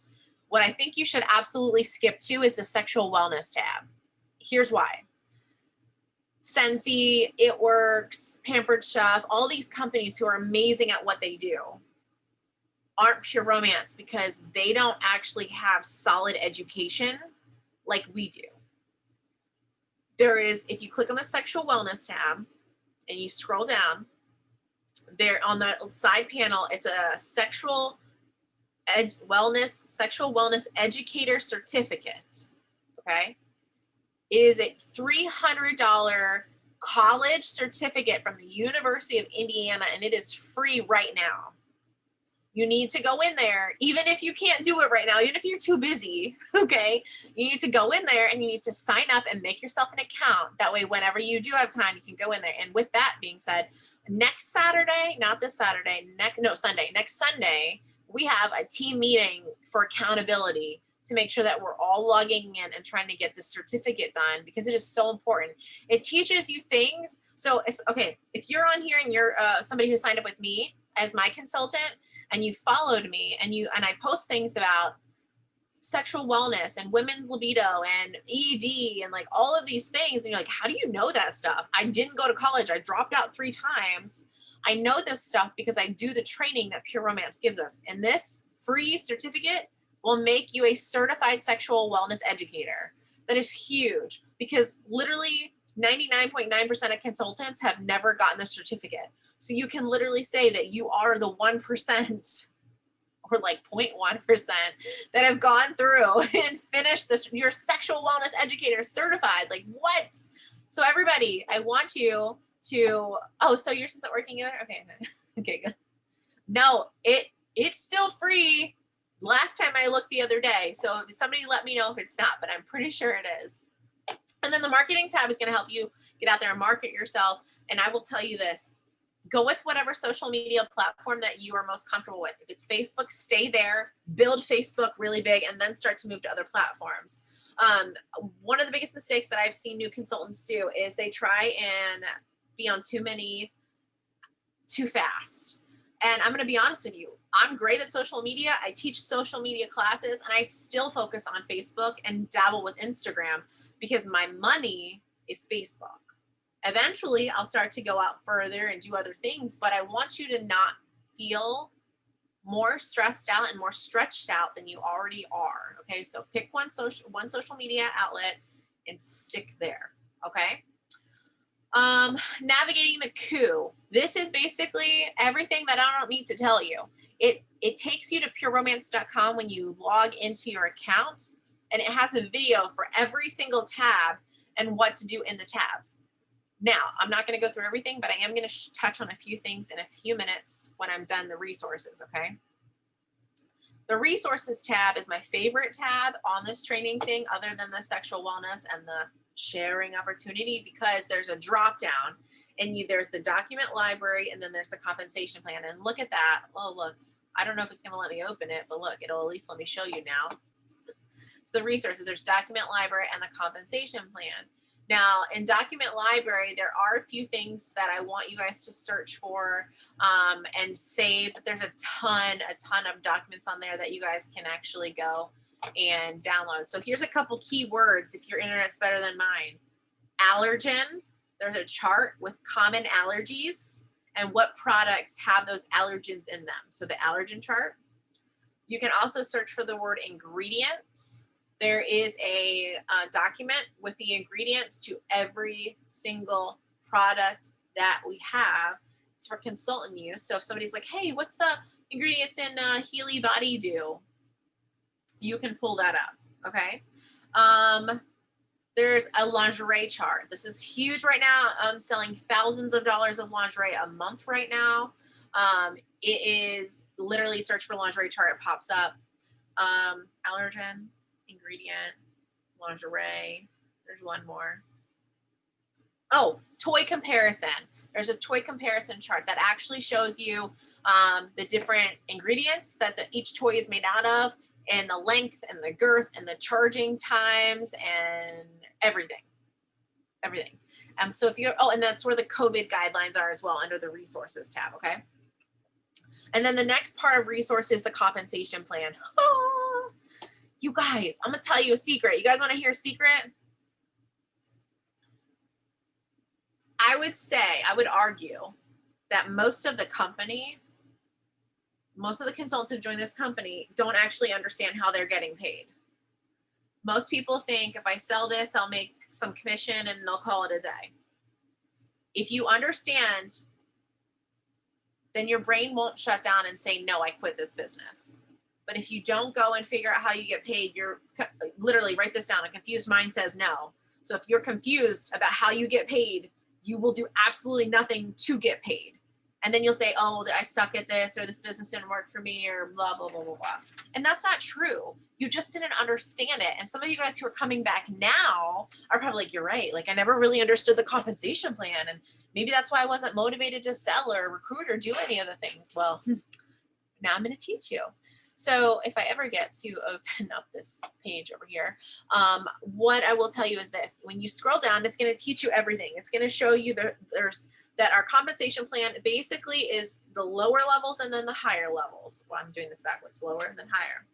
What I think you should absolutely skip to is the sexual wellness tab. Here's why. Scentsy, It Works, Pampered Chef, all these companies who are amazing at what they do aren't pure romance because they don't actually have solid education like we do. There is, if you click on the sexual wellness tab and you scroll down, there on the side panel, it's a sexual wellness educator certificate, okay? It is a $300 college certificate from the University of Indiana, and it is free right now. You need to go in there, even if you can't do it right now, even if you're too busy, okay? You need to go in there and you need to sign up and make yourself an account. That way, whenever you do have time, you can go in there. And with that being said, next Saturday, not this Saturday, next Sunday, we have a team meeting for accountability to make sure that we're all logging in and trying to get this certificate done because it is so important. It teaches you things. So, okay, if you're on here and you're somebody who signed up with me as my consultant and you followed me and I post things about sexual wellness and women's libido and ED and like all of these things, and you're like, how do you know that stuff? I didn't go to college. I dropped out 3 times. I know this stuff because I do the training that Pure Romance gives us. And this free certificate will make you a certified sexual wellness educator. That is huge because literally 99.9% of consultants have never gotten the certificate. So you can literally say that you are the 1% or like 0.1% that have gone through and finished this, your sexual wellness educator certified. Like what? So everybody, I want you to, oh, so yours isn't working either? Okay. Okay, good. No, it's still free. Last time I looked the other day. So somebody let me know if it's not, but I'm pretty sure it is. And then the marketing tab is going to help you get out there and market yourself. And I will tell you this, go with whatever social media platform that you are most comfortable with. If it's Facebook, stay there, build Facebook really big, and then start to move to other platforms. One of the biggest mistakes that I've seen new consultants do is they try and be on too fast. And I'm going to be honest with you. I'm great at social media. I teach social media classes and I still focus on Facebook and dabble with Instagram because my money is Facebook. Eventually, I'll start to go out further and do other things, but I want you to not feel more stressed out and more stretched out than you already are. Okay, so pick one social media outlet and stick there. Okay. Navigating the coup. This is basically everything that I don't need to tell you. It takes you to pureromance.com when you log into your account, and it has a video for every single tab and what to do in the tabs. Now, I'm not going to go through everything, but I am going to touch on a few things in a few minutes when I'm done the resources, okay? The resources tab is my favorite tab on this training thing other than the sexual wellness and the sharing opportunity because there's a drop down and there's the document library and then there's the compensation plan. And look at that. Oh, look, I don't know if it's going to let me open it, but look, it'll at least let me show you now. So the resources, there's document library and the compensation plan. Now, in document library, there are a few things that I want you guys to search for and save. But there's a ton of documents on there that you guys can actually go and download. So here's a couple keywords if your internet's better than mine. Allergen. There's a chart with common allergies and what products have those allergens in them. So the allergen chart. You can also search for the word ingredients. there is a document with the ingredients to every single product that we have. It's for consultant use. So if somebody's like, hey, what's the ingredients in Healy Body Dew? You can pull that up, okay? There's a lingerie chart. This is huge right now. I'm selling thousands of dollars of lingerie a month right now. It is literally search for lingerie chart. It pops up. Allergen, ingredient, lingerie. There's one more. Oh, toy comparison. There's a toy comparison chart that actually shows you the different ingredients that each toy is made out of, and the length and the girth and the charging times and everything. So if you're, and that's where the COVID guidelines are as well, under the resources tab, okay? And then the next part of resources is the compensation plan. Oh, you guys, I'm gonna tell you a secret. You guys wanna hear a secret? I would argue that most of the consultants who join this company don't actually understand how they're getting paid. Most people think if I sell this, I'll make some commission and they'll call it a day. If you understand, then your brain won't shut down and say, no, I quit this business. But if you don't go and figure out how you get paid, you're literally, write this down. A confused mind says no. So if you're confused about how you get paid, you will do absolutely nothing to get paid. And then you'll say, oh, I suck at this, or this business didn't work for me, or blah, blah, blah, blah, blah. And that's not true. You just didn't understand it. And some of you guys who are coming back now are probably like, you're right. Like, I never really understood the compensation plan. And maybe that's why I wasn't motivated to sell or recruit or do any of the things. Well, now I'm going to teach you. So if I ever get to open up this page over here, what I will tell you is this. When you scroll down, it's going to teach you everything. It's going to show you that our compensation plan basically is the lower levels and then the higher levels. Well, I'm doing this backwards, lower and then higher.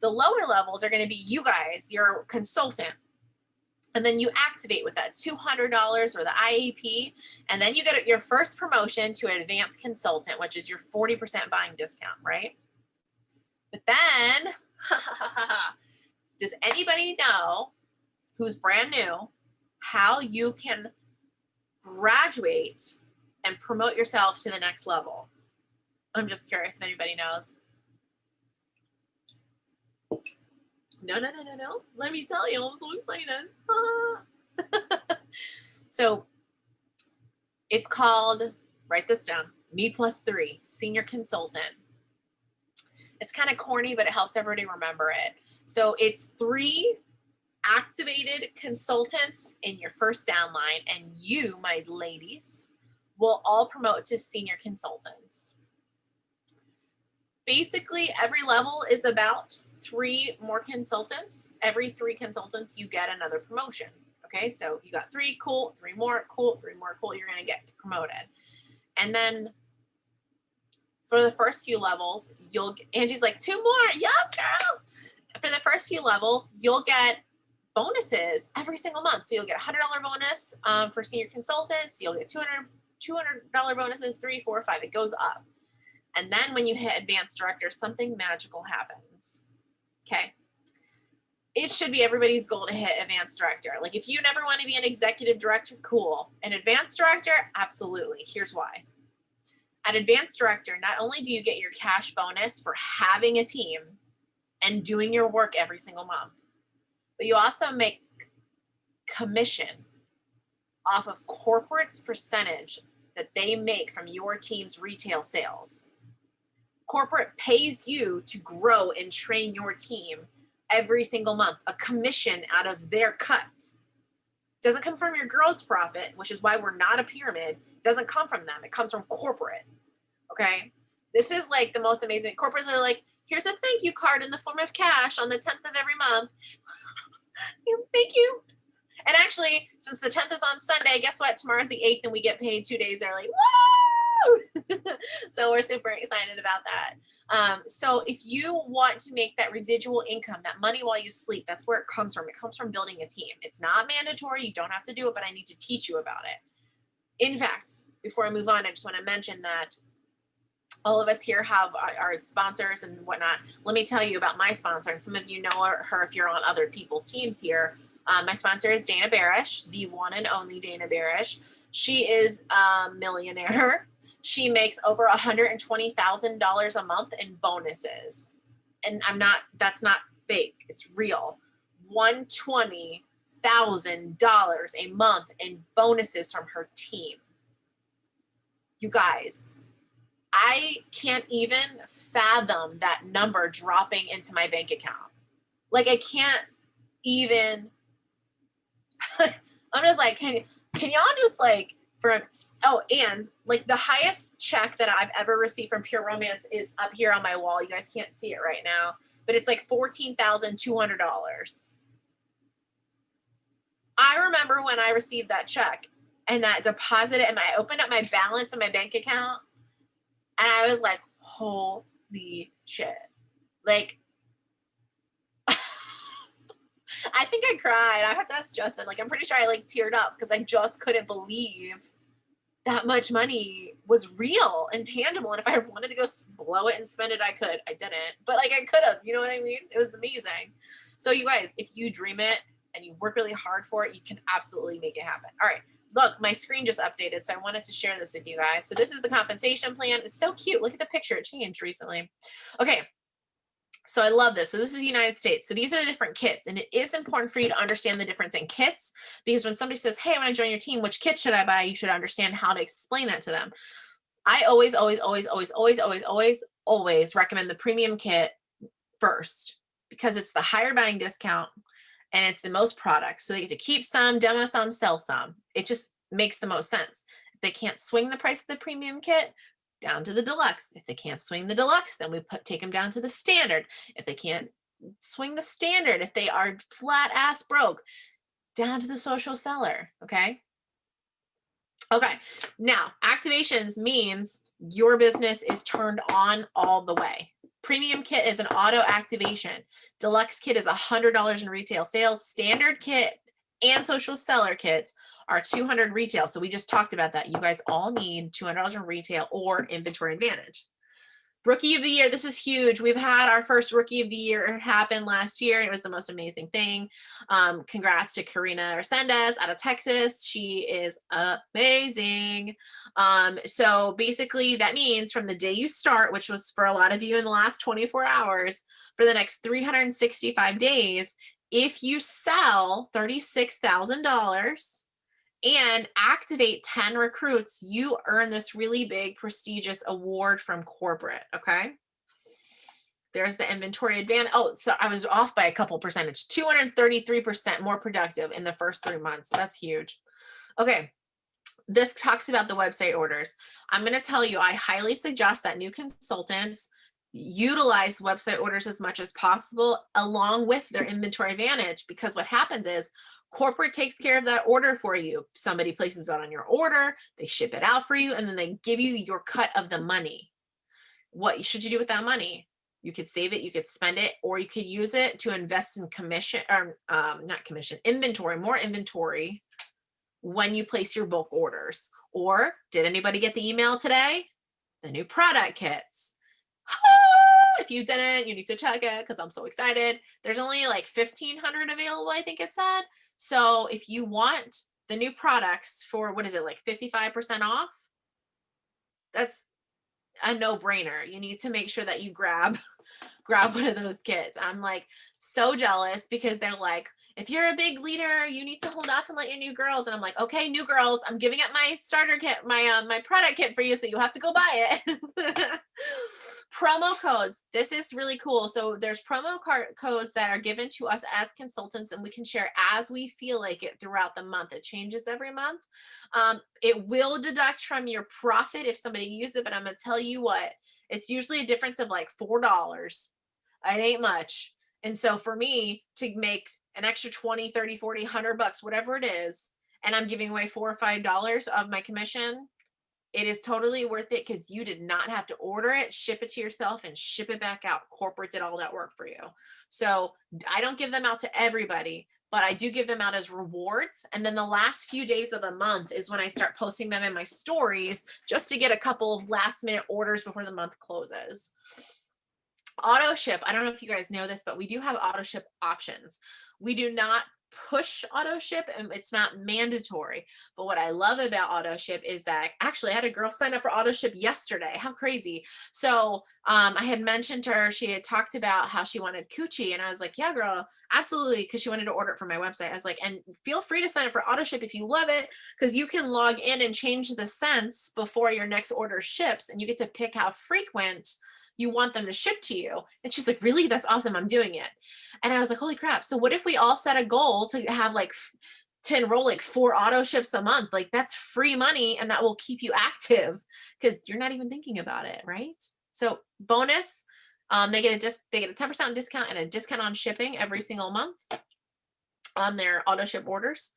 The lower levels are going to be you guys, your consultant. And then you activate with that $200 or the IAP. And then you get your first promotion to advanced consultant, which is your 40% buying discount, right? But then, does anybody know who's brand new how you can graduate and promote yourself to the next level? I'm just curious if anybody knows. No. Let me tell you, I'm so excited. So it's called, write this down, Me+3, Senior Consultant. It's kind of corny, but it helps everybody remember it. So it's 3 activated consultants in your first downline, and you, my ladies, will all promote to senior consultants. Basically, every level is about 3 more consultants. Every 3 consultants, you get another promotion. Okay, so you got 3, cool, 3 more, cool, 3 more, cool, you're gonna get promoted. And then for the first few levels, Angie's like, 2 more, yup, girl. For the first few levels, you'll get bonuses every single month. So you'll get a $100 bonus for senior consultants. You'll get $200 bonuses, 3, 4, 5. It goes up. And then when you hit advanced director, something magical happens. Okay. It should be everybody's goal to hit advanced director. Like, if you never want to be an executive director, cool. An advanced director, absolutely. Here's why. At advanced director, not only do you get your cash bonus for having a team and doing your work every single month, but you also make commission off of corporate's percentage that they make from your team's retail sales. Corporate pays you to grow and train your team every single month, a commission out of their cut. It doesn't come from your gross profit, which is why we're not a pyramid. It doesn't come from them. It comes from corporate. Okay. This is like the most amazing. Corporates are like, here's a thank you card in the form of cash on the 10th of every month. Thank you. And actually, since the 10th is on Sunday, guess what? Tomorrow's the 8th and we get paid 2 days early. Woo! So we're super excited about that. So if you want to make that residual income, that money while you sleep, that's where it comes from. It comes from building a team. It's not mandatory. You don't have to do it, but I need to teach you about it. In fact, before I move on, I just want to mention that all of us here have our sponsors and whatnot. Let me tell you about my sponsor, and some of you know her if you're on other people's teams here. My sponsor is Dana Barish, the one and only Dana Barish. She is a millionaire. She makes over $120,000 a month in bonuses. And that's not fake. It's real. $120,000 a month in bonuses from her team. You guys, I can't even fathom that number dropping into my bank account. Like, I can't even, I'm just like, can y'all just like, and like the highest check that I've ever received from Pure Romance is up here on my wall. You guys can't see it right now, but it's like $14,200. I remember when I received that check and that deposited, and I opened up my balance in my bank account, and I was like, holy shit. Like, I think I cried. I have to ask Justin. Like, I'm pretty sure I like teared up because I just couldn't believe that much money was real and tangible. And if I wanted to go blow it and spend it, I could. I didn't, but like I could have, you know what I mean? It was amazing. So you guys, if you dream it and you work really hard for it, you can absolutely make it happen. All right. Look, my screen just updated, so I wanted to share this with you guys. So this is the compensation plan. It's so cute. Look at the picture. It changed recently. Okay. So I love this. So this is the United States. So these are the different kits. And it is important for you to understand the difference in kits, because when somebody says, hey, I want to join your team, which kit should I buy? You should understand how to explain that to them. I always recommend the premium kit first, because it's the higher buying discount and it's the most products. So they get to keep some, demo some, sell some. It just makes the most sense. If they can't swing the price of the premium kit, down to the deluxe. If they can't swing the deluxe, then we take them down to the standard. If they can't swing the standard, if they are flat ass broke, down to the social seller. Okay. Okay. Now, activations means your business is turned on all the way. Premium kit is an auto activation. Deluxe kit is $100 in retail sales. Standard kit and social seller kits are $200 retail. So we just talked about that. You guys all need $200 in retail or inventory advantage. Rookie of the year. This is huge. We've had our first rookie of the year happen last year. It was the most amazing thing. Congrats to Karina Resendez out of Texas. She is amazing. So basically that means from the day you start, which was for a lot of you in the last 24 hours, for the next 365 days, if you sell $36,000 and activate 10 recruits, you earn this really big prestigious award from corporate. Okay. There's the inventory advantage. Oh, so I was off by a couple percentage, 233% more productive in the first 3 months. That's huge. Okay. This talks about the website orders. I'm going to tell you, I highly suggest that new consultants utilize website orders as much as possible along with their inventory advantage, because what happens is corporate takes care of that order for you. Somebody places it on your order, they ship it out for you, and then they give you your cut of the money. What should you do with that money? You could save it, you could spend it, or you could use it to invest in commission, or not commission, inventory, more inventory when you place your bulk orders. Or did anybody get the email today? The new product kits. If you didn't, you need to check it because I'm so excited. There's only like 1,500 available, I think it said. So if you want the new products for, what is it, like 55% off? That's a no-brainer. You need to make sure that you grab one of those kits. I'm like so jealous because they're like, if you're a big leader, you need to hold off and let your new girls. And I'm like, okay, new girls, I'm giving up my starter kit, my product kit for you, so you have to go buy it. Promo codes. This is really cool. So there's promo codes that are given to us as consultants, and we can share as we feel like it throughout the month. It changes every month. It will deduct from your profit if somebody uses it, but I'm going to tell you what, it's usually a difference of like $4. It ain't much. And so for me to make an extra 20, 30, 40, 100 bucks, whatever it is, and I'm giving away $4 or $5 of my commission, it is totally worth it because you did not have to order it, ship it to yourself, and ship it back out. Corporate did all that work for you. So I don't give them out to everybody, but I do give them out as rewards. And then the last few days of the month is when I start posting them in my stories just to get a couple of last minute orders before the month closes. Auto ship. I don't know if you guys know this, but we do have auto ship options. We do not push auto ship and it's not mandatory. But what I love about auto ship is that actually I had a girl sign up for auto ship yesterday. How crazy. So I had mentioned to her, she had talked about how she wanted coochie. And I was like, yeah, girl, absolutely. Cause she wanted to order it from my website. I was like, and feel free to sign up for auto ship if you love it. Cause you can log in and change the scents before your next order ships. And you get to pick how frequent you want them to ship to you. And she's like, really? That's awesome. I'm doing it. And I was like, holy crap. So what if we all set a goal to have like, to enroll like 4 auto ships a month? Like that's free money and that will keep you active because you're not even thinking about it. Right. So bonus, they get a 10% discount and a discount on shipping every single month on their auto ship orders.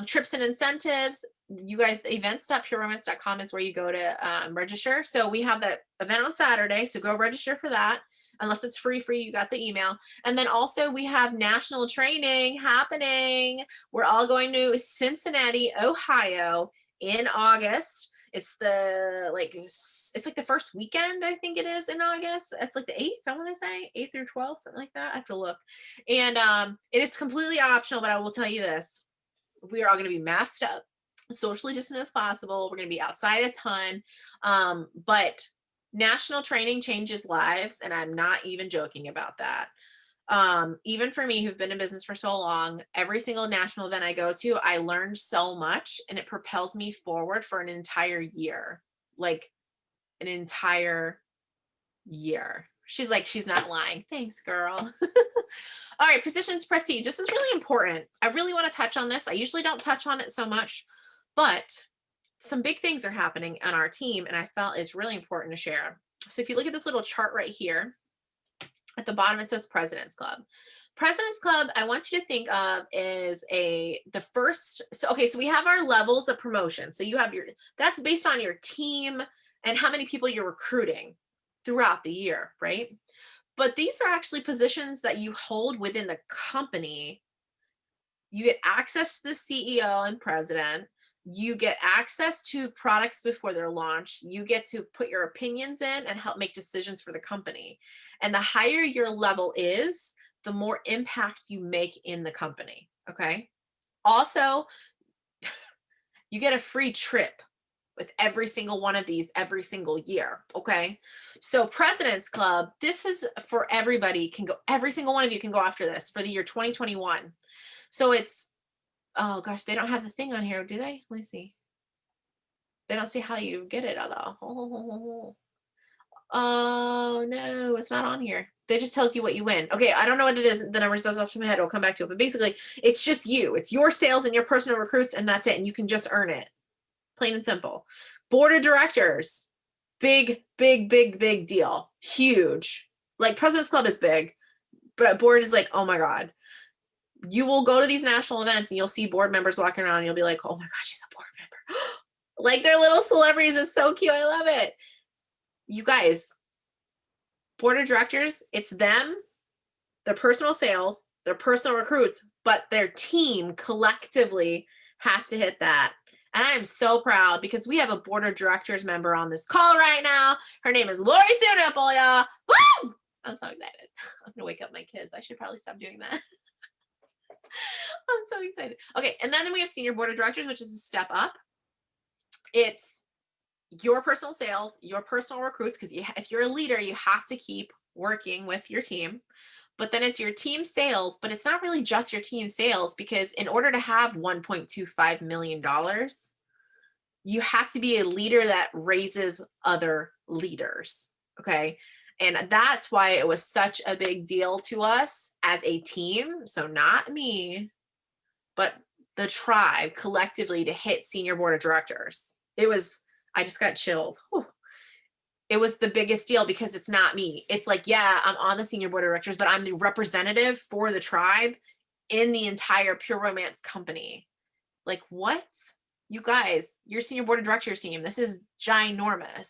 Trips and incentives. You guys, events.pureromance.com is where you go to register. So we have that event on Saturday. So go register for that. Unless it's free, you got the email. And then also we have national training happening. We're all going to Cincinnati, Ohio in August. It's like the first weekend, I think it is in August. It's like the 8th, I want to say 8th through 12th, something like that. I have to look. And it is completely optional, but I will tell you this. We are all going to be masked up, socially distant as possible. We're going to be outside a ton. But national training changes lives. And I'm not even joking about that. Even for me, who've been in business for so long, every single national event I go to, I learned so much and it propels me forward for an entire year, like an entire year. She's like, she's not lying. Thanks, girl. All right, positions prestige. This is really important. I really want to touch on this. I usually don't touch on it so much, but some big things are happening on our team, and I felt it's really important to share. So if you look at this little chart right here, at the bottom it says President's Club. President's Club, I want you to think of is the first. So we have our levels of promotion. So you have that's based on your team and how many people you're recruiting throughout the year, right? But these are actually positions that you hold within the company. You get access to the CEO and president. You get access to products before they're launched. You get to put your opinions in and help make decisions for the company. And the higher your level is, the more impact you make in the company. Okay. Also, you get a free trip with every single one of these every single year. Okay. So President's Club, this is for everybody, every single one of you can go after this for the year 2021. So it's, oh gosh, they don't have the thing on here, do they? Let me see. They don't see how you get it though. Oh no, it's not on here. That just tells you what you win. Okay, I don't know what it is. The numbers off my head. I'll come back to it. But basically, it's just you. It's your sales and your personal recruits, and that's it. And you can just earn it. Plain and simple. Board of directors, big deal. Huge. Like President's Club is big, but board is like, oh my God. You will go to these national events and you'll see board members walking around and you'll be like, oh my God, she's a board member. Like they're little celebrities. It's so cute. I love it. You guys, board of directors, it's them, their personal sales, their personal recruits, but their team collectively has to hit that. And I am so proud because we have a board of directors member on this call right now. Her name is Lori Sunipple, y'all. Woo! I'm so excited. I'm gonna wake up my kids. I should probably stop doing that. I'm so excited. Okay, and then we have senior board of directors, which is a step up. It's your personal sales, your personal recruits, because if you're a leader, you have to keep working with your team. But then it's your team sales, but it's not really just your team sales, because in order to have $1.25 million, you have to be a leader that raises other leaders. Okay. And that's why it was such a big deal to us as a team. So not me, but the tribe collectively to hit senior board of directors. I just got chills. Whew. It was the biggest deal because it's not me. It's like, yeah, I'm on the senior board of directors, but I'm the representative for the tribe in the entire Pure Romance company. Like, what? You guys, your senior board of directors team, this is ginormous.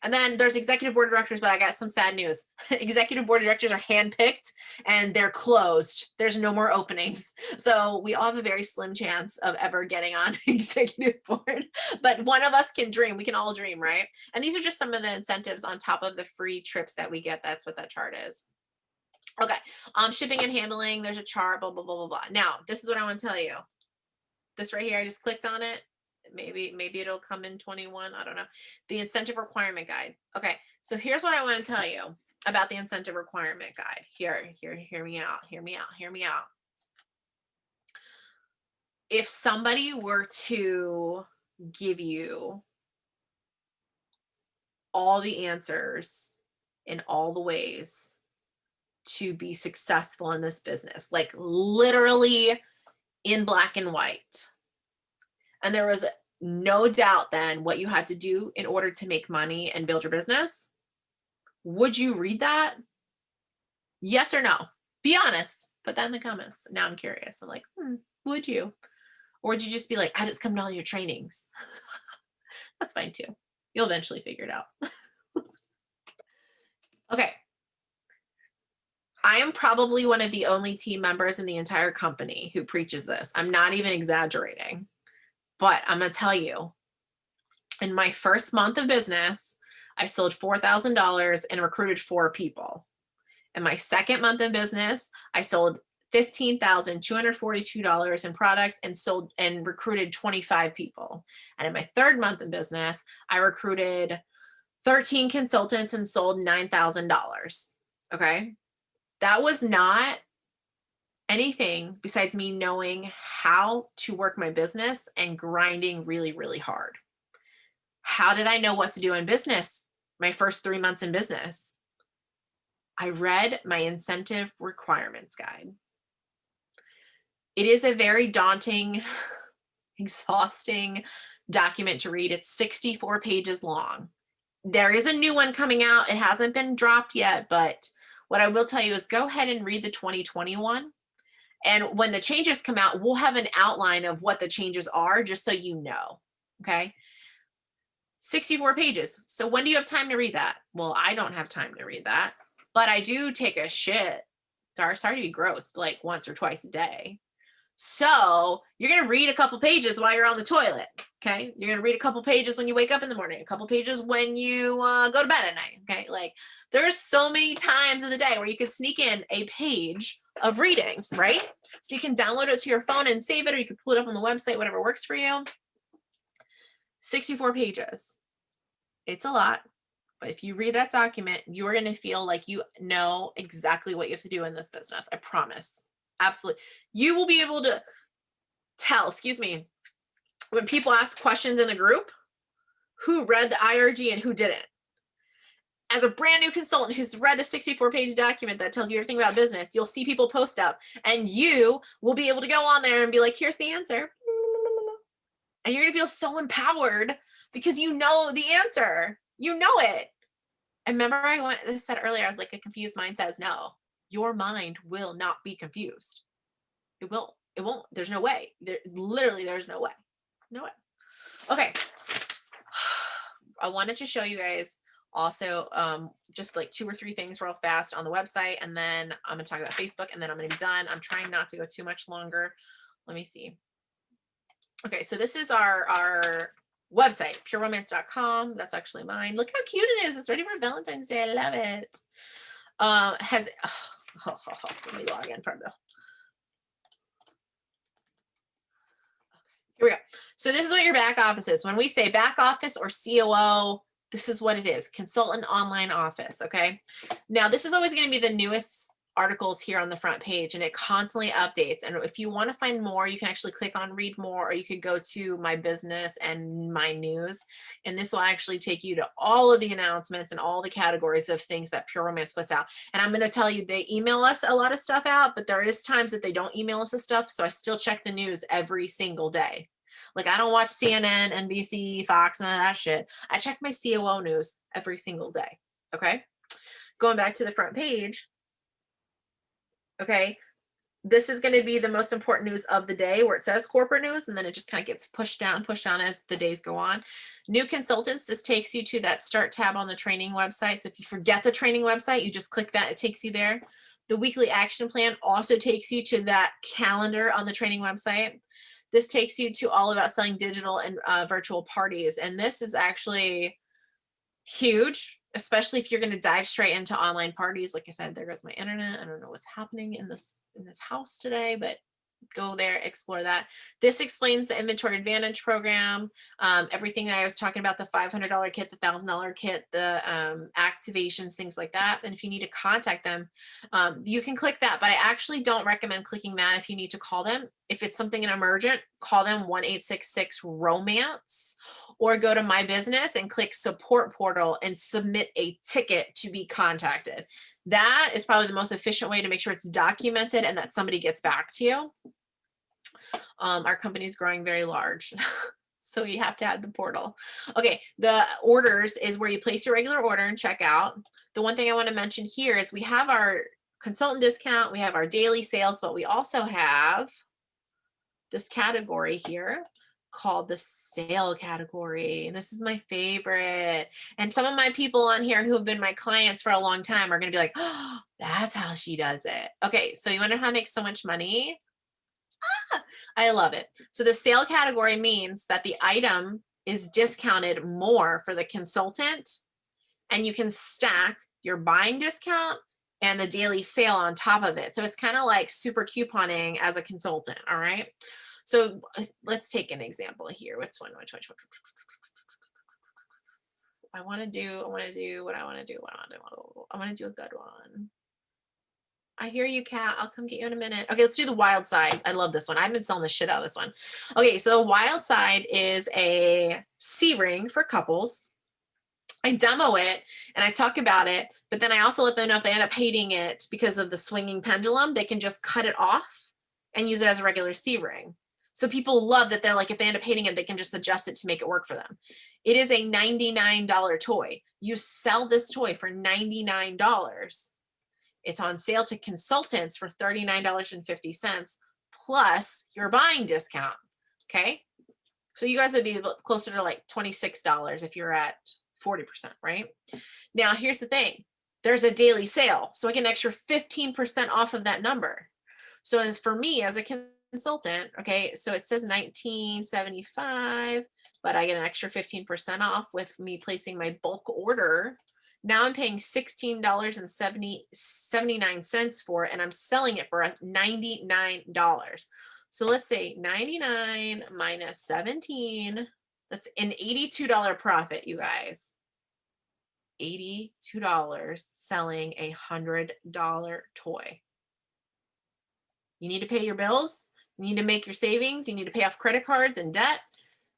And then there's executive board of directors, but I got some sad news. Executive board of directors are handpicked and they're closed. There's no more openings. So we all have a very slim chance of ever getting on executive board, but one of us can dream. We can all dream, right? And these are just some of the incentives on top of the free trips that we get. That's what that chart is. Okay. Shipping and handling, there's a chart, blah, blah, blah, blah, blah. Now, this is what I want to tell you. This right here, I just clicked on it. Maybe it'll come in 21. I don't know. The incentive requirement guide. Okay. So here's what I want to tell you about the incentive requirement guide. Hear me out. Hear me out. Hear me out. If somebody were to give you all the answers in all the ways to be successful in this business, like literally in black and white, and there was no doubt then what you had to do in order to make money and build your business, would you read that? Yes or no? Be honest. Put that in the comments. Now I'm curious. I'm like, would you? Or would you just be like, I just come to all your trainings? That's fine too. You'll eventually figure it out. Okay. I am probably one of the only team members in the entire company who preaches this. I'm not even exaggerating. But I'm going to tell you, in my first month of business, I sold $4,000 and recruited 4 people. In my second month of business, I sold $15,242 in products and recruited 25 people. And in my third month of business, I recruited 13 consultants and sold $9,000. Okay. That was not anything besides me knowing how to work my business and grinding really, really hard. How did I know what to do in business my first 3 months in business? I read my incentive requirements guide. It is a very daunting, exhausting document to read. It's 64 pages long. There is a new one coming out. It hasn't been dropped yet, but what I will tell you is go ahead and read the 2021. And when the changes come out, we'll have an outline of what the changes are, just so you know, okay? 64 pages. So when do you have time to read that? Well, I don't have time to read that, but I do take a shit. Sorry to be gross, like once or twice a day. So you're going to read a couple pages while you're on the toilet, okay? You're going to read a couple pages when you wake up in the morning, a couple pages when you go to bed at night, okay? Like there's so many times in the day where you can sneak in a page of reading, right? So you can download it to your phone and save it, or you can pull it up on the website, whatever works for you. 64 pages. It's a lot, but if you read that document, you're going to feel like you know exactly what you have to do in this business. I promise. Absolutely. You will be able to tell, when people ask questions in the group, who read the IRG and who didn't. As a brand new consultant who's read a 64-page document that tells you everything about business, you'll see people post up and you will be able to go on there and be like, here's the answer. And you're going to feel so empowered because you know the answer. You know it. And remember I said earlier, I was like, a confused mind says no. Your mind will not be confused. It won't. There's no way. There's no way. No way. Okay. I wanted to show you guys also just like 2 or 3 things real fast on the website, and then I'm gonna talk about Facebook, and then I'm gonna be done. I'm trying not to go too much longer. Let me see. Okay, so this is our website, pureromance.com. That's actually mine. Look how cute it is. It's ready for Valentine's Day. I love it. Let me log in from the. Here we go. So this is what your back office is. When we say back office or COO, this is what it is. Consultant online office. Okay. Now this is always going to be the newest articles here on the front page, and it constantly updates. And if you want to find more, you can actually click on read more, or you could go to my business and my news. And this will actually take you to all of the announcements and all the categories of things that Pure Romance puts out. And I'm going to tell you, they email us a lot of stuff out, but there is times that they don't email us the stuff. So I still check the news every single day. Like I don't watch CNN, NBC, Fox, none of that shit. I check my COO news every single day. Okay. Going back to the front page. Okay. this is going to be the most important news of the day where it says corporate news, and then it just kind of gets pushed down as the days go on. New consultants, this takes you to that start tab on the training website. So if you forget the training website, you just click that, it takes you there. The weekly action plan also takes you to that calendar on the training website. This takes you to all about selling digital and virtual parties. And this is actually huge, especially if you're going to dive straight into online parties. Like I said, there goes my internet. I don't know what's happening in this house today, but go there, explore that. This explains the inventory advantage program, everything that I was talking about, the $500 kit, the $1,000 kit, the activations, things like that. And if you need to contact them, you can click that, but I actually don't recommend clicking that if you need to call them. If it's something emergent, call them 1-866-ROMANCE, or go to My Business and click support portal and submit a ticket to be contacted. That is probably the most efficient way to make sure it's documented and that somebody gets back to you. Our company is growing very large, so you have to add the portal. Okay, the orders is where you place your regular order and check out. The one thing I want to mention here is we have our consultant discount, we have our daily sales, but we also have this category here called the sale category. And this is my favorite. And some of my people on here who have been my clients for a long time are going to be like, oh, that's how she does it. Okay, so you wonder how I make so much money? I love it. So the sale category means that the item is discounted more for the consultant, and you can stack your buying discount and the daily sale on top of it. So it's kind of like super couponing as a consultant. All right. So let's take an example here. Which one? I want to do a good one. I hear you, Kat. I'll come get you in a minute. Okay, let's do the wild side. I love this one. I've been selling the shit out of this one. Okay, so wild side is a C-ring for couples. I demo it and I talk about it, but then I also let them know if they end up hating it because of the swinging pendulum, they can just cut it off and use it as a regular C-ring. So people love that. They're like, if they end up hating it, they can just adjust it to make it work for them. It is a $99 toy. You sell this toy for $99. It's on sale to consultants for $39.50 plus your buying discount. Okay. So you guys would be closer to like $26 if you're at 40%, right? Now, here's the thing. There's a daily sale. So I get an extra 15% off of that number. So as for me as a consultant, okay, so it says $19.75, but I get an extra 15% off with me placing my bulk order. Now I'm paying $16.79 for it, and I'm selling it for $99. So let's say 99 minus 17, that's an $82 profit, you guys. $82 selling a $100 toy. You need to pay your bills. You need to make your savings. You need to pay off credit cards and debt.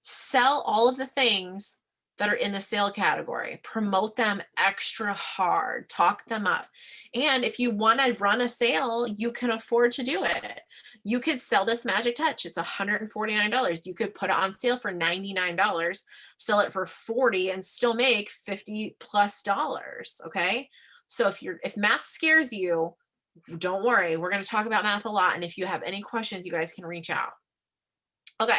Sell all of the things that are in the sale category. Promote them extra hard. Talk them up. And if you want to run a sale, you can afford to do it. You could sell this Magic Touch. It's $149. You could put it on sale for $99, sell it for $40 and still make $50+. Okay. So if math scares you, don't worry. We're going to talk about math a lot. And if you have any questions, you guys can reach out. Okay.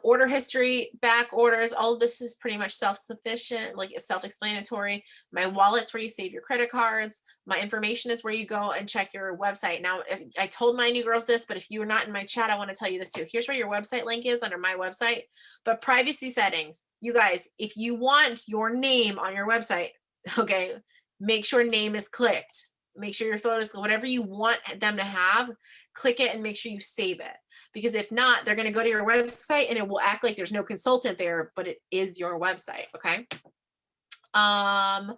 Order history, back orders, all of this is pretty much self-sufficient, like self-explanatory. My wallet's where you save your credit cards. My information is where you go and check your website. Now, I told my new girls this, but if you're not in my chat, I want to tell you this too. Here's where your website link is under my website, but privacy settings. You guys, if you want your name on your website, okay, make sure name is clicked. Make sure your photos, whatever you want them to have, click it and make sure you save it. Because if not, they're going to go to your website and it will act like there's no consultant there, but it is your website. Okay. Oh,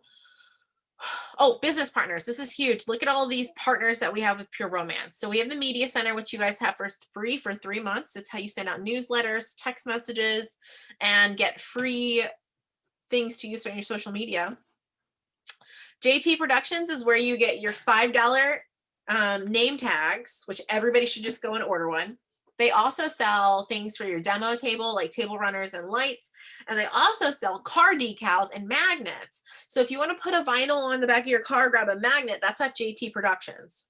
business partners. This is huge. Look at all of these partners that we have with Pure Romance. So we have the Media Center, which you guys have for free for 3 months. It's how you send out newsletters, text messages, and get free things to use on your social media. JT Productions is where you get your $5 name tags, which everybody should just go and order one. They also sell things for your demo table, like table runners and lights. And they also sell car decals and magnets. So if you want to put a vinyl on the back of your car, grab a magnet, that's at JT Productions.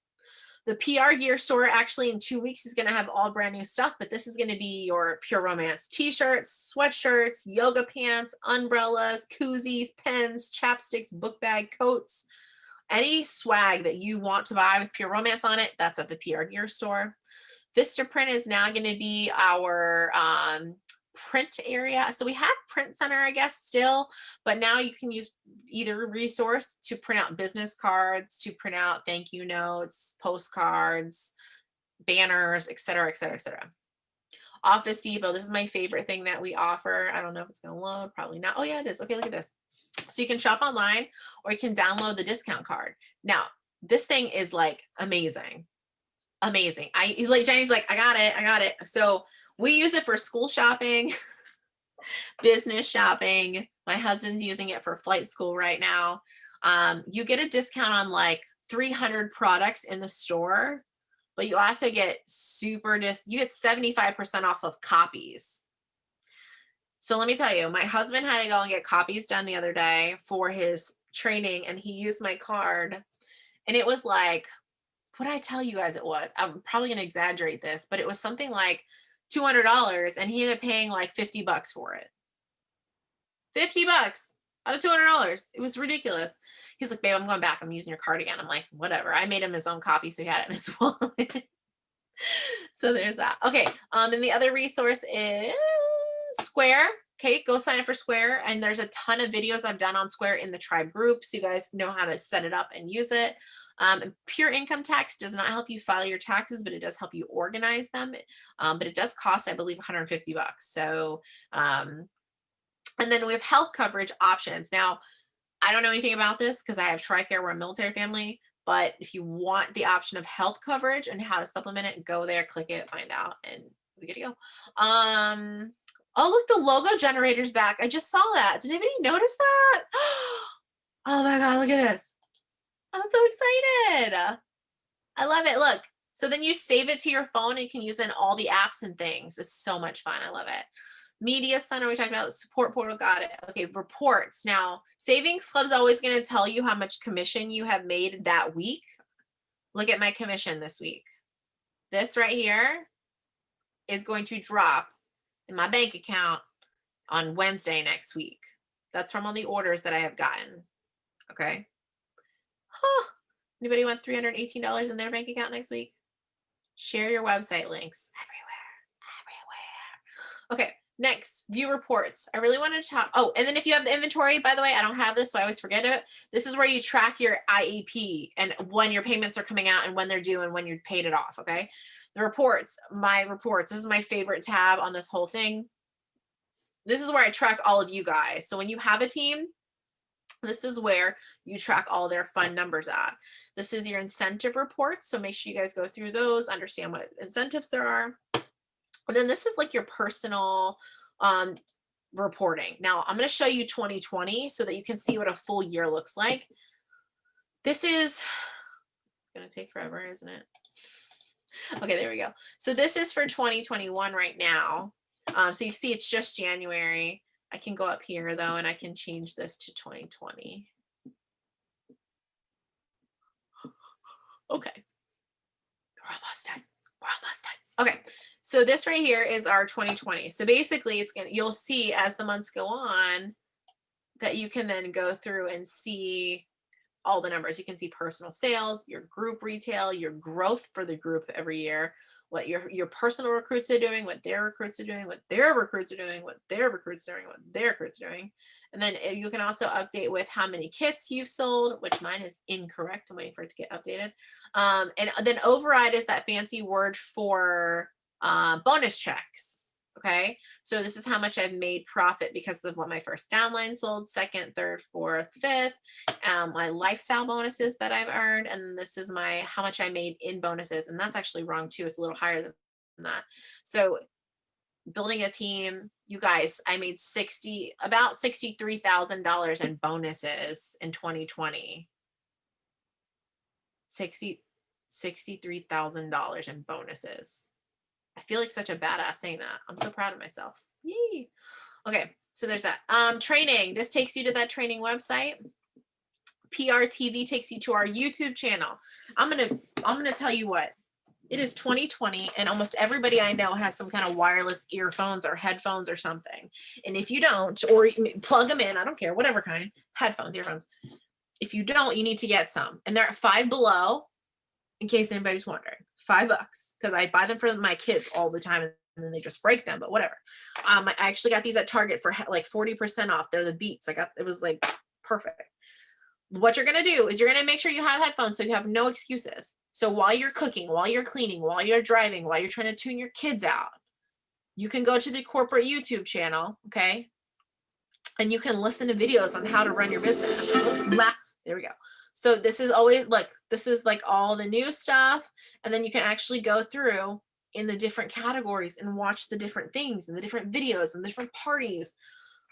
The PR Gear store actually in 2 weeks is going to have all brand new stuff, but this is going to be your Pure Romance t-shirts, sweatshirts, yoga pants, umbrellas, koozies, pens, chapsticks, book bag, coats, any swag that you want to buy with Pure Romance on it, that's at the PR Gear store. Vistaprint is now going to be our print area. So we have Print Center, I guess, still, but now you can use either resource to print out business cards, to print out thank you notes, postcards, banners, et cetera, et cetera, et cetera. Office Depot, this is my favorite thing that we offer. I don't know if it's going to load, probably not. Oh yeah, it is. Okay, look at this. So you can shop online or you can download the discount card. Now, this thing is like amazing. Amazing. Jenny's like, I got it. So we use it for school shopping, business shopping. My husband's using it for flight school right now. You get a discount on like 300 products in the store, but you also get you get 75% off of copies. So let me tell you, my husband had to go and get copies done the other day for his training, and he used my card, and it was like, what did I tell you guys it was? I'm probably going to exaggerate this, but it was something like $200, and he ended up paying like $50 for it. $50 out of $200. It was ridiculous. He's like, babe, I'm going back. I'm using your card again. I'm like, whatever. I made him his own copy, so he had it in his wallet. So there's that. Okay. And the other resource is Square. Okay, go sign up for Square. And there's a ton of videos I've done on Square in the tribe group, so you guys know how to set it up and use it. Pure Income Tax does not help you file your taxes, but it does help you organize them. But it does cost, I believe, $150. So, and then we have health coverage options. Now, I don't know anything about this because I have TRICARE, we're a military family. But if you want the option of health coverage and how to supplement it, go there, click it, find out, and we get to go. Oh, look, the logo generator's back. I just saw that. Did anybody notice that? Oh my God, look at this. I'm so excited. I love it. Look, so then you save it to your phone and you can use it in all the apps and things. It's so much fun. I love it. Media Center, we talked about the support portal. Got it. Okay, reports. Now, Savings Club's always going to tell you how much commission you have made that week. Look at my commission this week. This right here is going to drop in my bank account on Wednesday next week. That's from all the orders that I have gotten. Okay. Huh. Anybody want $318 in their bank account next week? Share your website links everywhere. Okay. Next, view reports. I really wanted to talk. Oh, and then if you have the inventory, by the way, I don't have this, so I always forget it. This is where you track your IEP and when your payments are coming out and when they're due and when you paid it off. Okay. The reports, my reports. This is my favorite tab on this whole thing. This is where I track all of you guys. So when you have a team, this is where you track all their fun numbers at. This is your incentive reports. So make sure you guys go through those, understand what incentives there are. And then this is like your personal reporting. Now I'm going to show you 2020 so that you can see what a full year looks like. This is going to take forever, isn't it? Okay, there we go. So this is for 2021 right now. So you see it's just January. I can go up here though, and I can change this to 2020. Okay. We're almost done. We're almost done. Okay. So this right here is our 2020. So basically it's going to, you'll see as the months go on that you can then go through and see all the numbers. You can see personal sales, your group retail, your growth for the group every year, what your personal recruits are doing, what their recruits are doing, what their recruits are doing, what their recruits are doing, what their recruits are doing. And then you can also update with how many kits you've sold, which mine is incorrect. I'm waiting for it to get updated. And then override is that fancy word for bonus checks. Okay, so this is how much I've made profit because of what my first downline sold, second, third, fourth, fifth, my lifestyle bonuses that I've earned, and this is my how much I made in bonuses, and that's actually wrong too. It's a little higher than that. So building a team, you guys, I made about $63,000 in bonuses in 2020. $63,000 in bonuses. I feel like such a badass saying that. I'm so proud of myself. Yay. Okay, so there's that. Training. This takes you to that training website. PR TV takes you to our YouTube channel. I'm gonna tell you what. It is 2020 and almost everybody I know has some kind of wireless earphones or headphones or something. And if you don't, or plug them in, I don't care, whatever kind, headphones, earphones. If you don't, you need to get some. And they're at $5 Below, in case anybody's wondering. $5, because I buy them for my kids all the time and then they just break them, but whatever. I actually got these at Target for like 40% off. They're the Beats. It was like perfect. What you're going to do is you're going to make sure you have headphones so you have no excuses. So while you're cooking, while you're cleaning, while you're driving, while you're trying to tune your kids out, you can go to the corporate YouTube channel, okay? And you can listen to videos on how to run your business. Oops, there we go. So this is always, look, this is like all the new stuff. And then you can actually go through in the different categories and watch the different things and the different videos and the different parties.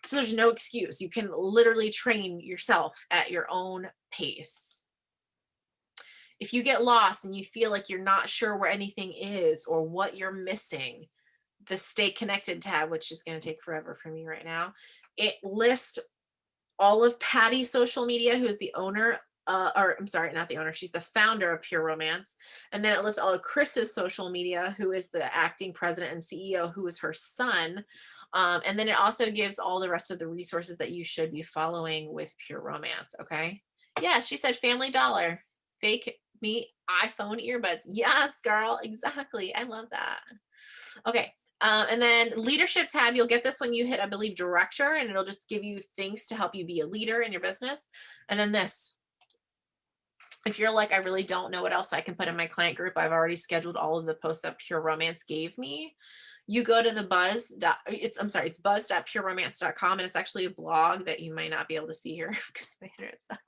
So there's no excuse. You can literally train yourself at your own pace. If you get lost and you feel like you're not sure where anything is or what you're missing, the Stay Connected tab, which is going to take forever for me right now, it lists all of Patty's social media, who is the owner, or I'm sorry, not the owner, she's the founder of Pure Romance. And then it lists all of Chris's social media, who is the acting president and CEO, who is her son. And then it also gives all the rest of the resources that you should be following with Pure Romance, okay? Yeah, she said Family Dollar, fake me iPhone earbuds. Yes, girl, exactly. I love that. Okay. And then leadership tab, you'll get this when you hit, I believe, director, and it'll just give you things to help you be a leader in your business. And then this, if you're like, I really don't know what else I can put in my client group, I've already scheduled all of the posts that Pure Romance gave me. You go to the it's buzz.pureromance.com, and it's actually a blog that you might not be able to see here because my internet sucks.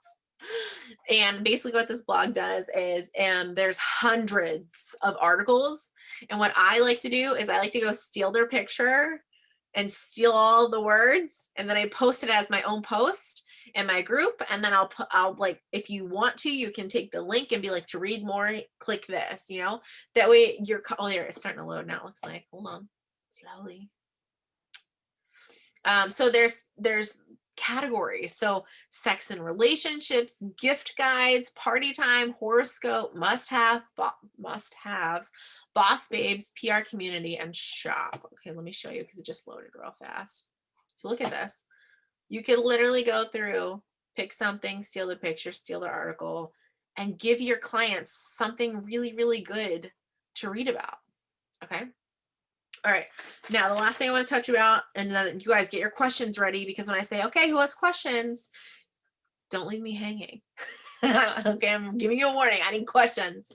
And basically what this blog does is, there's hundreds of articles. And what I like to do is I like to go steal their picture and steal all the words. And then I post it as my own post in my group. And then I'll like, if you want to, you can take the link and be like, to read more, click this, you know, that way oh, here, it's starting to load now. It looks like, hold on, slowly. So there's categories. So sex and relationships, gift guides, party time, horoscope, must-haves, boss babes, PR community, and shop. Okay, let me show you because it just loaded real fast. So look at this. You could literally go through, pick something, steal the picture, steal the article, and give your clients something really, really good to read about. Okay. All right. Now, the last thing I want to touch about, and then you guys get your questions ready, because when I say, okay, who has questions? Don't leave me hanging. Okay, I'm giving you a warning. I need questions.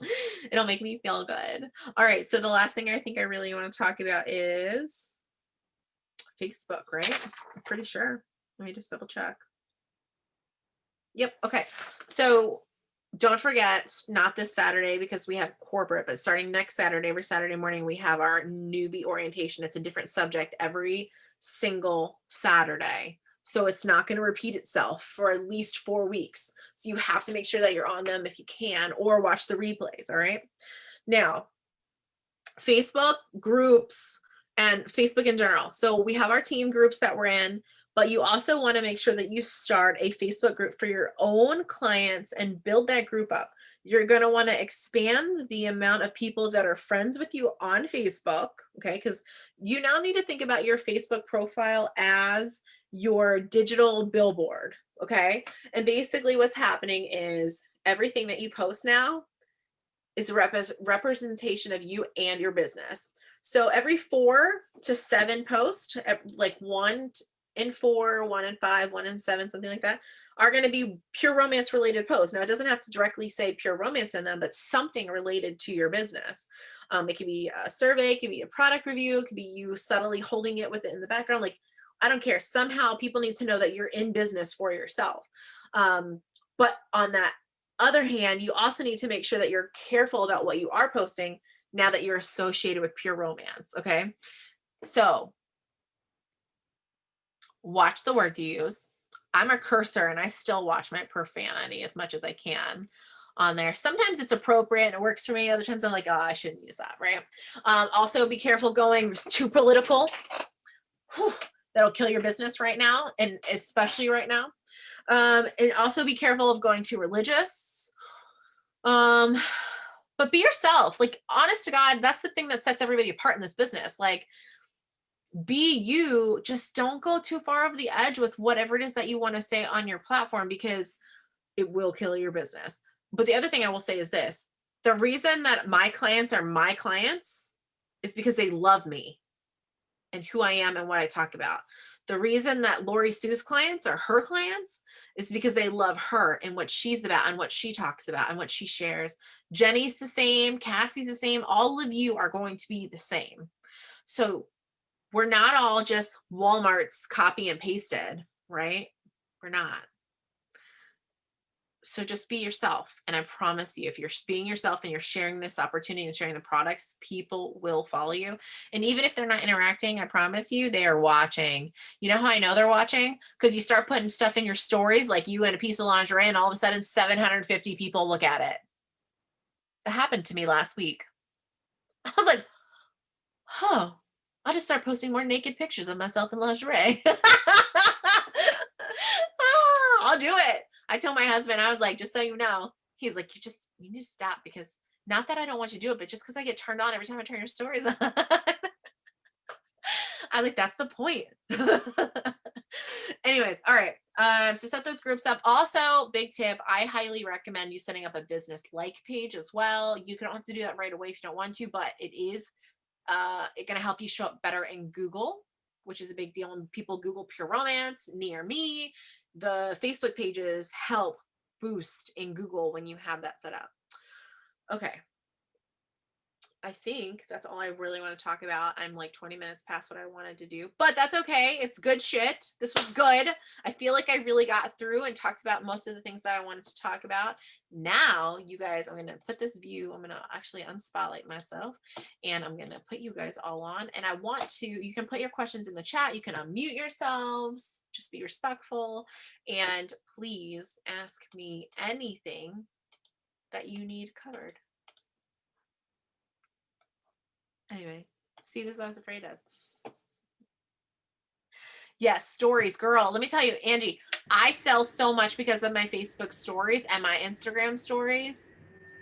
It'll make me feel good. All right. So the last thing I think I really want to talk about is Facebook, right? I'm pretty sure. Let me just double check. Yep. Okay. So don't forget, not this Saturday because we have corporate, but starting next Saturday, every Saturday morning, we have our newbie orientation. It's a different subject every single Saturday. So it's not going to repeat itself for at least 4 weeks. So you have to make sure that you're on them if you can, or watch the replays. All right. Now, Facebook groups and Facebook in general. So we have our team groups that we're in, but you also want to make sure that you start a Facebook group for your own clients and build that group up. You're going to want to expand the amount of people that are friends with you on Facebook, okay? Because you now need to think about your Facebook profile as your digital billboard, okay? And basically what's happening is everything that you post now is representation of you and your business. So every 4 to 7 posts, like 1 in 4, 1 in 5, 1 in 7, something like that, are going to be Pure Romance related posts. Now, it doesn't have to directly say Pure Romance in them, but something related to your business. It could be a survey, it could be a product review, it could be you subtly holding it with it in the background. Like, I don't care. Somehow people need to know that you're in business for yourself. But on that other hand, you also need to make sure that you're careful about what you are posting now that you're associated with Pure Romance. Okay. So watch the words you use. I'm a cursor and I still watch my profanity as much as I can on there. Sometimes it's appropriate and it works for me. Other times I'm like, oh, I shouldn't use that, right? Also be careful going too political. Whew, that'll kill your business right now, and especially right now. And also be careful of going too religious. But be yourself. Like, honest to God, that's the thing that sets everybody apart in this business. Like, be you. Just don't go too far over the edge with whatever it is that you want to say on your platform, because it will kill your business. But the other thing I will say is this: the reason that my clients are my clients is because they love me and who I am and what I talk about. The reason that Lori Sue's clients are her clients is because they love her and what she's about and what she talks about and what she shares. Jenny's the same, Cassie's the same. All of you are going to be the same. So we're not all just Walmart's copy and pasted, right? We're not. So just be yourself. And I promise you, if you're being yourself and you're sharing this opportunity and sharing the products, people will follow you. And even if they're not interacting, I promise you, they are watching. You know how I know they're watching? Because you start putting stuff in your stories, like you in a piece of lingerie, and all of a sudden 750 people look at it. That happened to me last week. I was like, huh, I'll just start posting more naked pictures of myself in lingerie. I'll do it. I told my husband, I was like, just so you know, he's like, you need to stop, because not that I don't want you to do it, but just because I get turned on every time I turn your stories on. I was like, that's the point. Anyways, all right. So set those groups up. Also, big tip, I highly recommend you setting up a business like page as well. You don't have to do that right away if you don't want to, but it is going to help you show up better in Google, which is a big deal. When people Google Pure Romance, near me, the Facebook pages help boost in Google when you have that set up. Okay. I think that's all I really want to talk about. I'm like 20 minutes past what I wanted to do, but that's okay. It's good shit. This was good. I feel like I really got through and talked about most of the things that I wanted to talk about. Now, you guys, I'm going to put this view, I'm going to actually unspotlight myself, and I'm going to put you guys all on. And I want to, you can put your questions in the chat. You can unmute yourselves, just be respectful, and please ask me anything that you need covered. Anyway, see, this is what I was afraid of. Yes, stories, girl. Let me tell you, Angie, I sell so much because of my Facebook stories and my Instagram stories.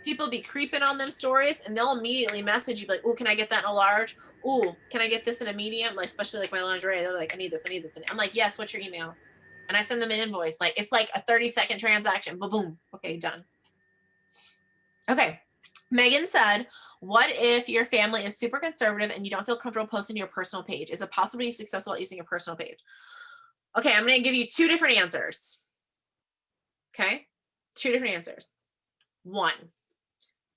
People be creeping on them stories, and they'll immediately message you like, oh, can I get that in a large? Oh, can I get this in a medium? Like, especially like my lingerie. They're like, I need this. I'm like, yes, what's your email? And I send them an invoice. Like, it's like a 30-second transaction. Boom. Okay, done. Okay. Megan said, what if your family is super conservative and you don't feel comfortable posting your personal page? Is it possible to be successful at using your personal page? Okay, I'm going to give you two different answers. Okay, two different answers. One,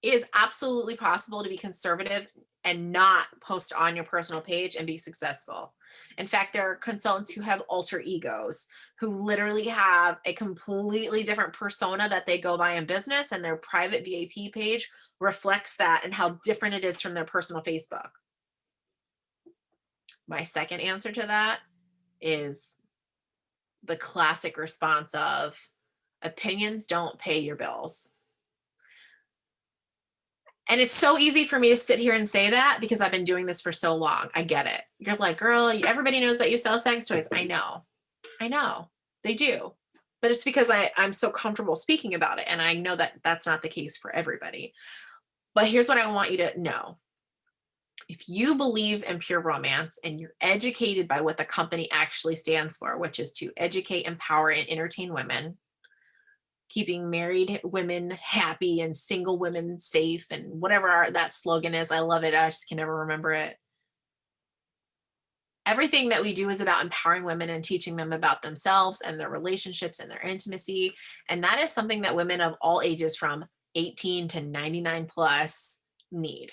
it is absolutely possible to be conservative and not post on your personal page and be successful. In fact, there are consultants who have alter egos, who literally have a completely different persona that they go by in business, and their private VIP page reflects that and how different it is from their personal Facebook. My second answer to that is the classic response of opinions don't pay your bills. And it's so easy for me to sit here and say that because I've been doing this for so long. I get it. You're like, girl, everybody knows that you sell sex toys. I know they do, but it's because I'm so comfortable speaking about it. And I know that that's not the case for everybody. But here's what I want you to know. If you believe in Pure Romance and you're educated by what the company actually stands for, which is to educate, empower, and entertain women, keeping married women happy and single women safe, and whatever that slogan is. I love it. I just can never remember it. Everything that we do is about empowering women and teaching them about themselves and their relationships and their intimacy. And that is something that women of all ages from 18 to 99 plus need.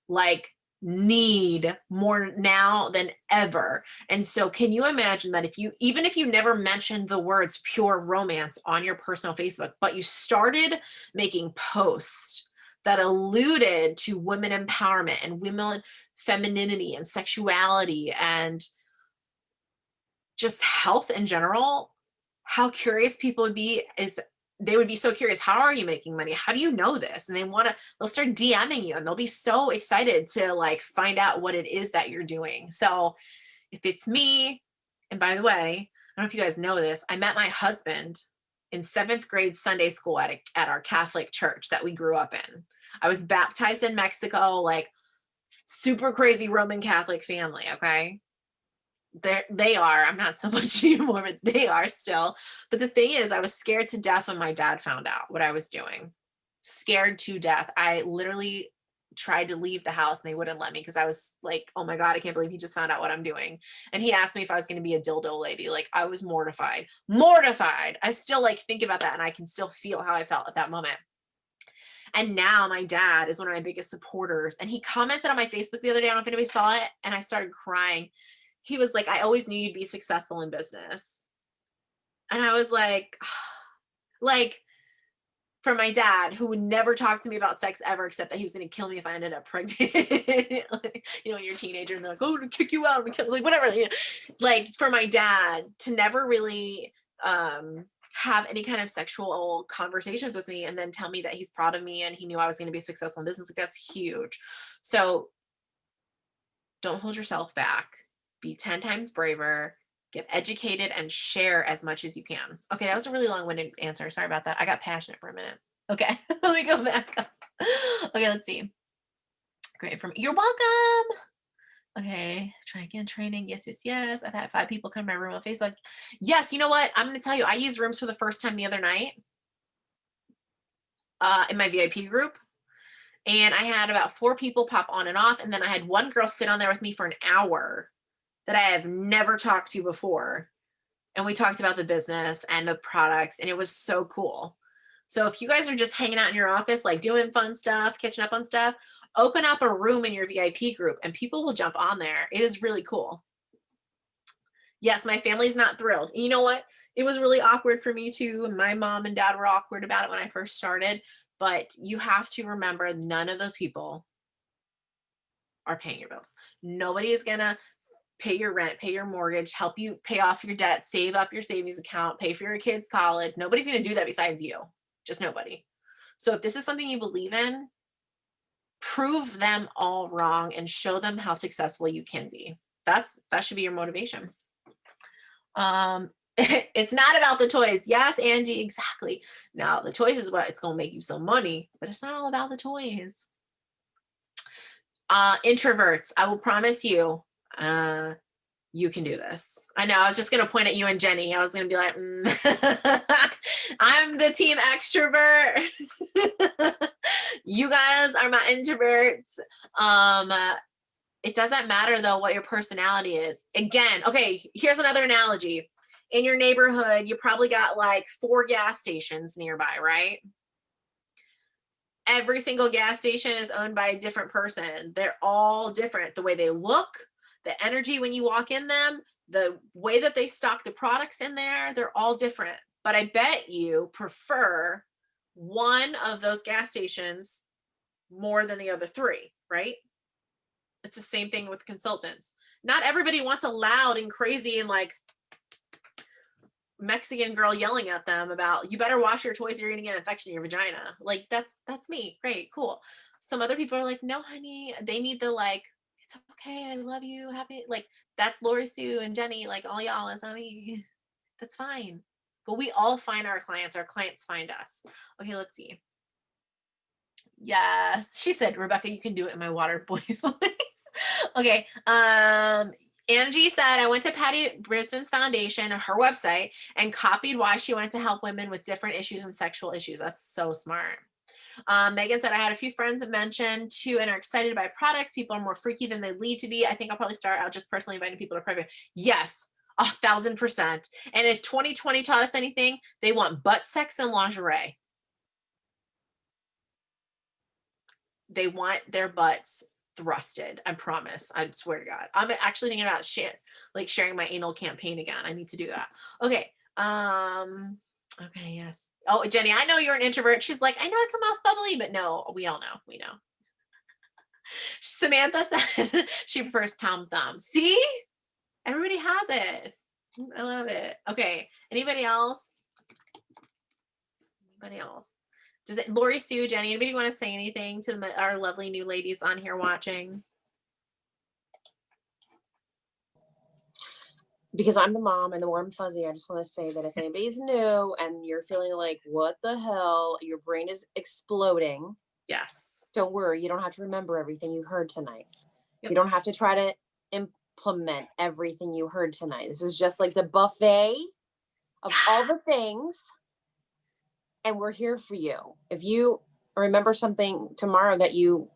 Like, need more now than ever. And so can you imagine that even if you never mentioned the words Pure Romance on your personal Facebook, but you started making posts that alluded to women empowerment and women femininity and sexuality and just health in general, how curious people would be is they would be so curious. How are you making money? How do you know this? And they'll start DMing you, and they'll be so excited to like find out what it is that you're doing. So if it's me, and by the way, don't know if you guys know this. I met my husband in 7th grade Sunday school at our Catholic church that we grew up in. I was baptized in Mexico, like super crazy Roman Catholic family. Okay. They are. I'm not so much anymore, but they are still. But the thing is, I was scared to death when my dad found out what I was doing. Scared to death. I literally tried to leave the house and they wouldn't let me because I was like, oh my God, I can't believe he just found out what I'm doing. And he asked me if I was going to be a dildo lady. Like, I was mortified. Mortified. I still like think about that and I can still feel how I felt at that moment. And now my dad is one of my biggest supporters. And he commented on my Facebook the other day. I don't know if anybody saw it. And I started crying. He was like, I always knew you'd be successful in business. And I was like, for my dad, who would never talk to me about sex ever, except that he was going to kill me if I ended up pregnant. Like, you know, when you're a teenager and they're like, oh, to kick you out, like whatever. You know? Like for my dad to never really have any kind of sexual conversations with me and then tell me that he's proud of me and he knew I was going to be successful in business, like that's huge. So don't hold yourself back. Be 10 times braver, get educated, and share as much as you can. Okay, that was a really long-winded answer. Sorry about that. I got passionate for a minute. Okay, let me go back. Okay, let's see. Great from you're welcome. Okay, try again training. Yes, yes, yes. I've had 5 people come to my room on Facebook. Yes, you know what? I'm going to tell you, I used rooms for the first time the other night in my VIP group. And I had about 4 people pop on and off. And then I had one girl sit on there with me for an hour that I have never talked to before. And we talked about the business and the products, and it was so cool. So if you guys are just hanging out in your office, like doing fun stuff, catching up on stuff, open up a room in your VIP group and people will jump on there. It is really cool. Yes, my family's not thrilled. You know what? It was really awkward for me too. My mom and dad were awkward about it when I first started, but you have to remember none of those people are paying your bills. Nobody is going to pay your rent, pay your mortgage, help you pay off your debt, save up your savings account, pay for your kids' college. Nobody's going to do that besides you. Just nobody. So if this is something you believe in, prove them all wrong and show them how successful you can be. That should be your motivation. It's not about the toys. Yes, Angie, exactly. Now the toys is what it's going to make you some money, but it's not all about the toys. Introverts, I will promise you, you can do this. I know I was just going to point at you and Jenny. I was going to be like, I'm the team extrovert. You guys are my introverts. It doesn't matter though what your personality is. Again, okay, here's another analogy. In your neighborhood, you probably got like 4 gas stations nearby, right? Every single gas station is owned by a different person. They're all different. The way they look, the energy when you walk in them, the way that they stock the products in there, they're all different. But I bet you prefer one of those gas stations more than the other 3, right? It's the same thing with consultants. Not everybody wants a loud and crazy and like Mexican girl yelling at them about, you better wash your toys or you're gonna get an infection in your vagina. Like that's me. Great, cool. Some other people are like, no, honey, they need the like, it's okay, I love you, happy. Like that's Lori Sue and Jenny, like all y'all, it's not me. That's fine. But we all find our clients find us. Okay, let's see. Yes, she said, Rebecca, you can do it in my water boy voice. Okay. Angie said, I went to Patty Brisbane's foundation, her website, and copied why she went to help women with different issues and sexual issues. That's so smart. Megan said, I had a few friends that mentioned too and are excited by products. People are more freaky than they lead to be. I think I'll probably start out just personally inviting people to private. Yes, 1,000%. And if 2020 taught us anything, they want butt sex and lingerie. They want their butts thrusted. I promise. I swear to God. I'm actually thinking about sharing my anal campaign again. I need to do that. Okay. Okay. Yes. Oh, Jenny, I know you're an introvert. She's like, I know I come off bubbly, but no, we all know. We know. Samantha said she prefers Tom Thumb. See? Everybody has it. I love it. Okay. Anybody else? Anybody else? Does it, Lori Sue, Jenny, anybody want to say anything to our lovely new ladies on here watching? because I'm the mom and the warm fuzzy, I just want to say that if anybody's new and you're feeling like, what the hell, your brain is exploding. Yes. Don't worry. You don't have to remember everything you heard tonight. Yep. You don't have to try to implement everything you heard tonight. This is just like the buffet of all the things. And we're here for you. If you remember something tomorrow that you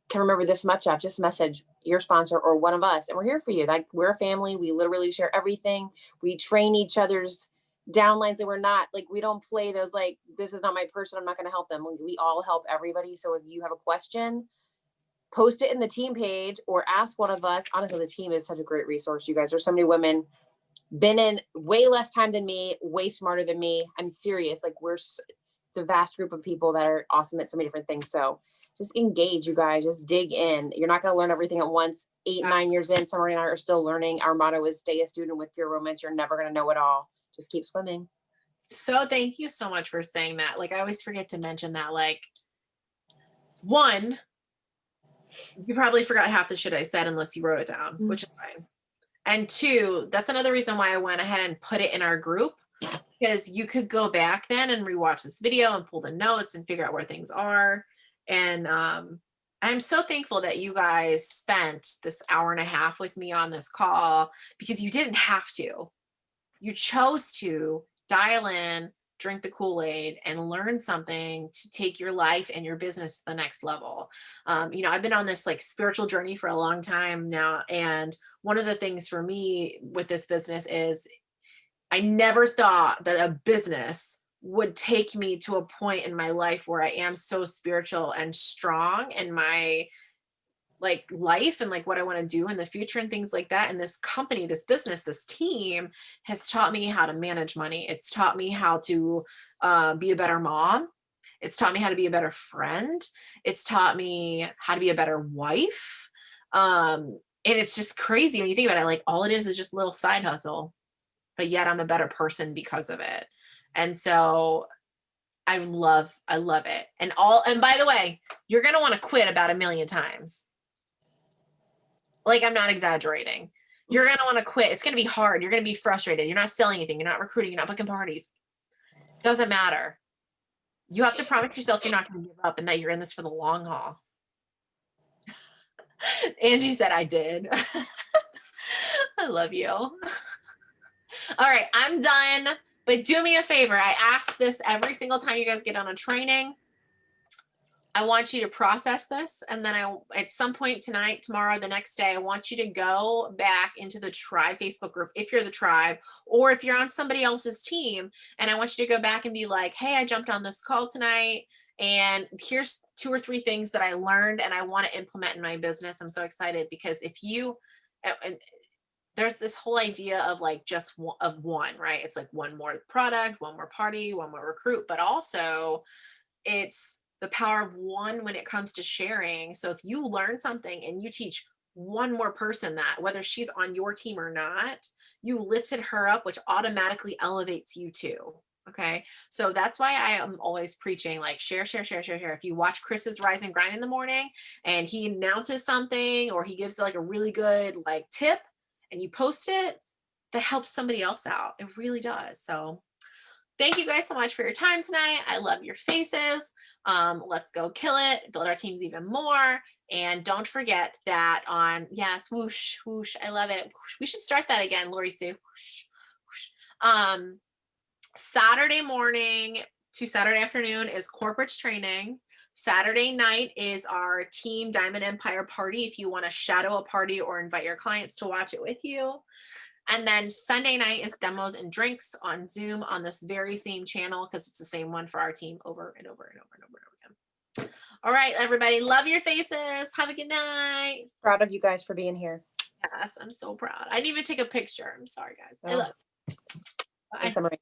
can remember this much of, just message your sponsor or one of us, and we're here for you. Like, we're a family. We literally share everything. We train each other's downlines, and we're not like, we don't play those like, this is not my person, I'm not going to help them. We all help everybody. So if you have a question, post it in the team page or ask one of us. Honestly, the team is such a great resource. You guys are so many women, been in way less time than me, way smarter than me. I'm serious. Like, it's a vast group of people that are awesome at so many different things. So just engage, you guys, just dig in. You're not going to learn everything at once. 8, 9 years in, Summer-Rain and I are still learning. Our motto is stay a student with pure romance. You're never going to know it all. Just keep swimming. So thank you so much for saying that. Like, I always forget to mention that, like, one, you probably forgot half the shit I said unless you wrote it down, which is fine. And 2, that's another reason why I went ahead and put it in our group, because you could go back then and rewatch this video and pull the notes and figure out where things are. And I'm so thankful that you guys spent this hour and a half with me on this call, because you didn't have to. You chose to dial in, drink the Kool-Aid, and learn something to take your life and your business to the next level. I've been on this like spiritual journey for a long time now. And one of the things for me with this business is I never thought that a business would take me to a point in my life where I am so spiritual and strong in my like life and like what I want to do in the future and things like that. And this company, this business, this team has taught me how to manage money. It's taught me how to be a better mom. It's taught me how to be a better friend. It's taught me how to be a better wife. And it's just crazy when you think about it. Like, all it is just a little side hustle, but yet I'm a better person because of it. And so I love it. And by the way, you're going to want to quit about 1 million times. Like, I'm not exaggerating. You're going to want to quit. It's going to be hard. You're going to be frustrated. You're not selling anything. You're not recruiting. You're not booking parties. Doesn't matter. You have to promise yourself you're not going to give up and that you're in this for the long haul. Angie said I did. I love you. All right, I'm done. But do me a favor. I ask this every single time you guys get on a training. I want you to process this. And then at some point tonight, tomorrow, the next day, I want you to go back into the tribe Facebook group, if you're the tribe, or if you're on somebody else's team. And I want you to go back and be like, hey, I jumped on this call tonight, and here's 2 or 3 things that I learned and I want to implement in my business. I'm so excited, because if you, there's this whole idea of like just one, right? It's like one more product, one more party, one more recruit, but also it's the power of one when it comes to sharing. So if you learn something and you teach one more person that, whether she's on your team or not, you lifted her up, which automatically elevates you too. Okay. So that's why I am always preaching, like, share. If you watch Chris's Rise and Grind in the morning and he announces something, or he gives like a really good like tip and you post it, that helps somebody else out. It really does. So thank you guys so much for your time tonight. I love your faces. Let's go kill it, build our teams even more. And don't forget that swoosh, whoosh. I love it. We should start that again. Lori, say whoosh, whoosh. Saturday morning to Saturday afternoon is corporate training. Saturday night is our team Diamond Empire party, if you want to shadow a party or invite your clients to watch it with you. And then Sunday night is demos and drinks on Zoom on this very same channel, because it's the same one for our team over and over and over and over and over again. All right, everybody. Love your faces. Have a good night. Proud of you guys for being here. Yes, I'm so proud. I didn't even take a picture. I'm sorry, guys. I love you. Bye. Thanks, Summer-Rain.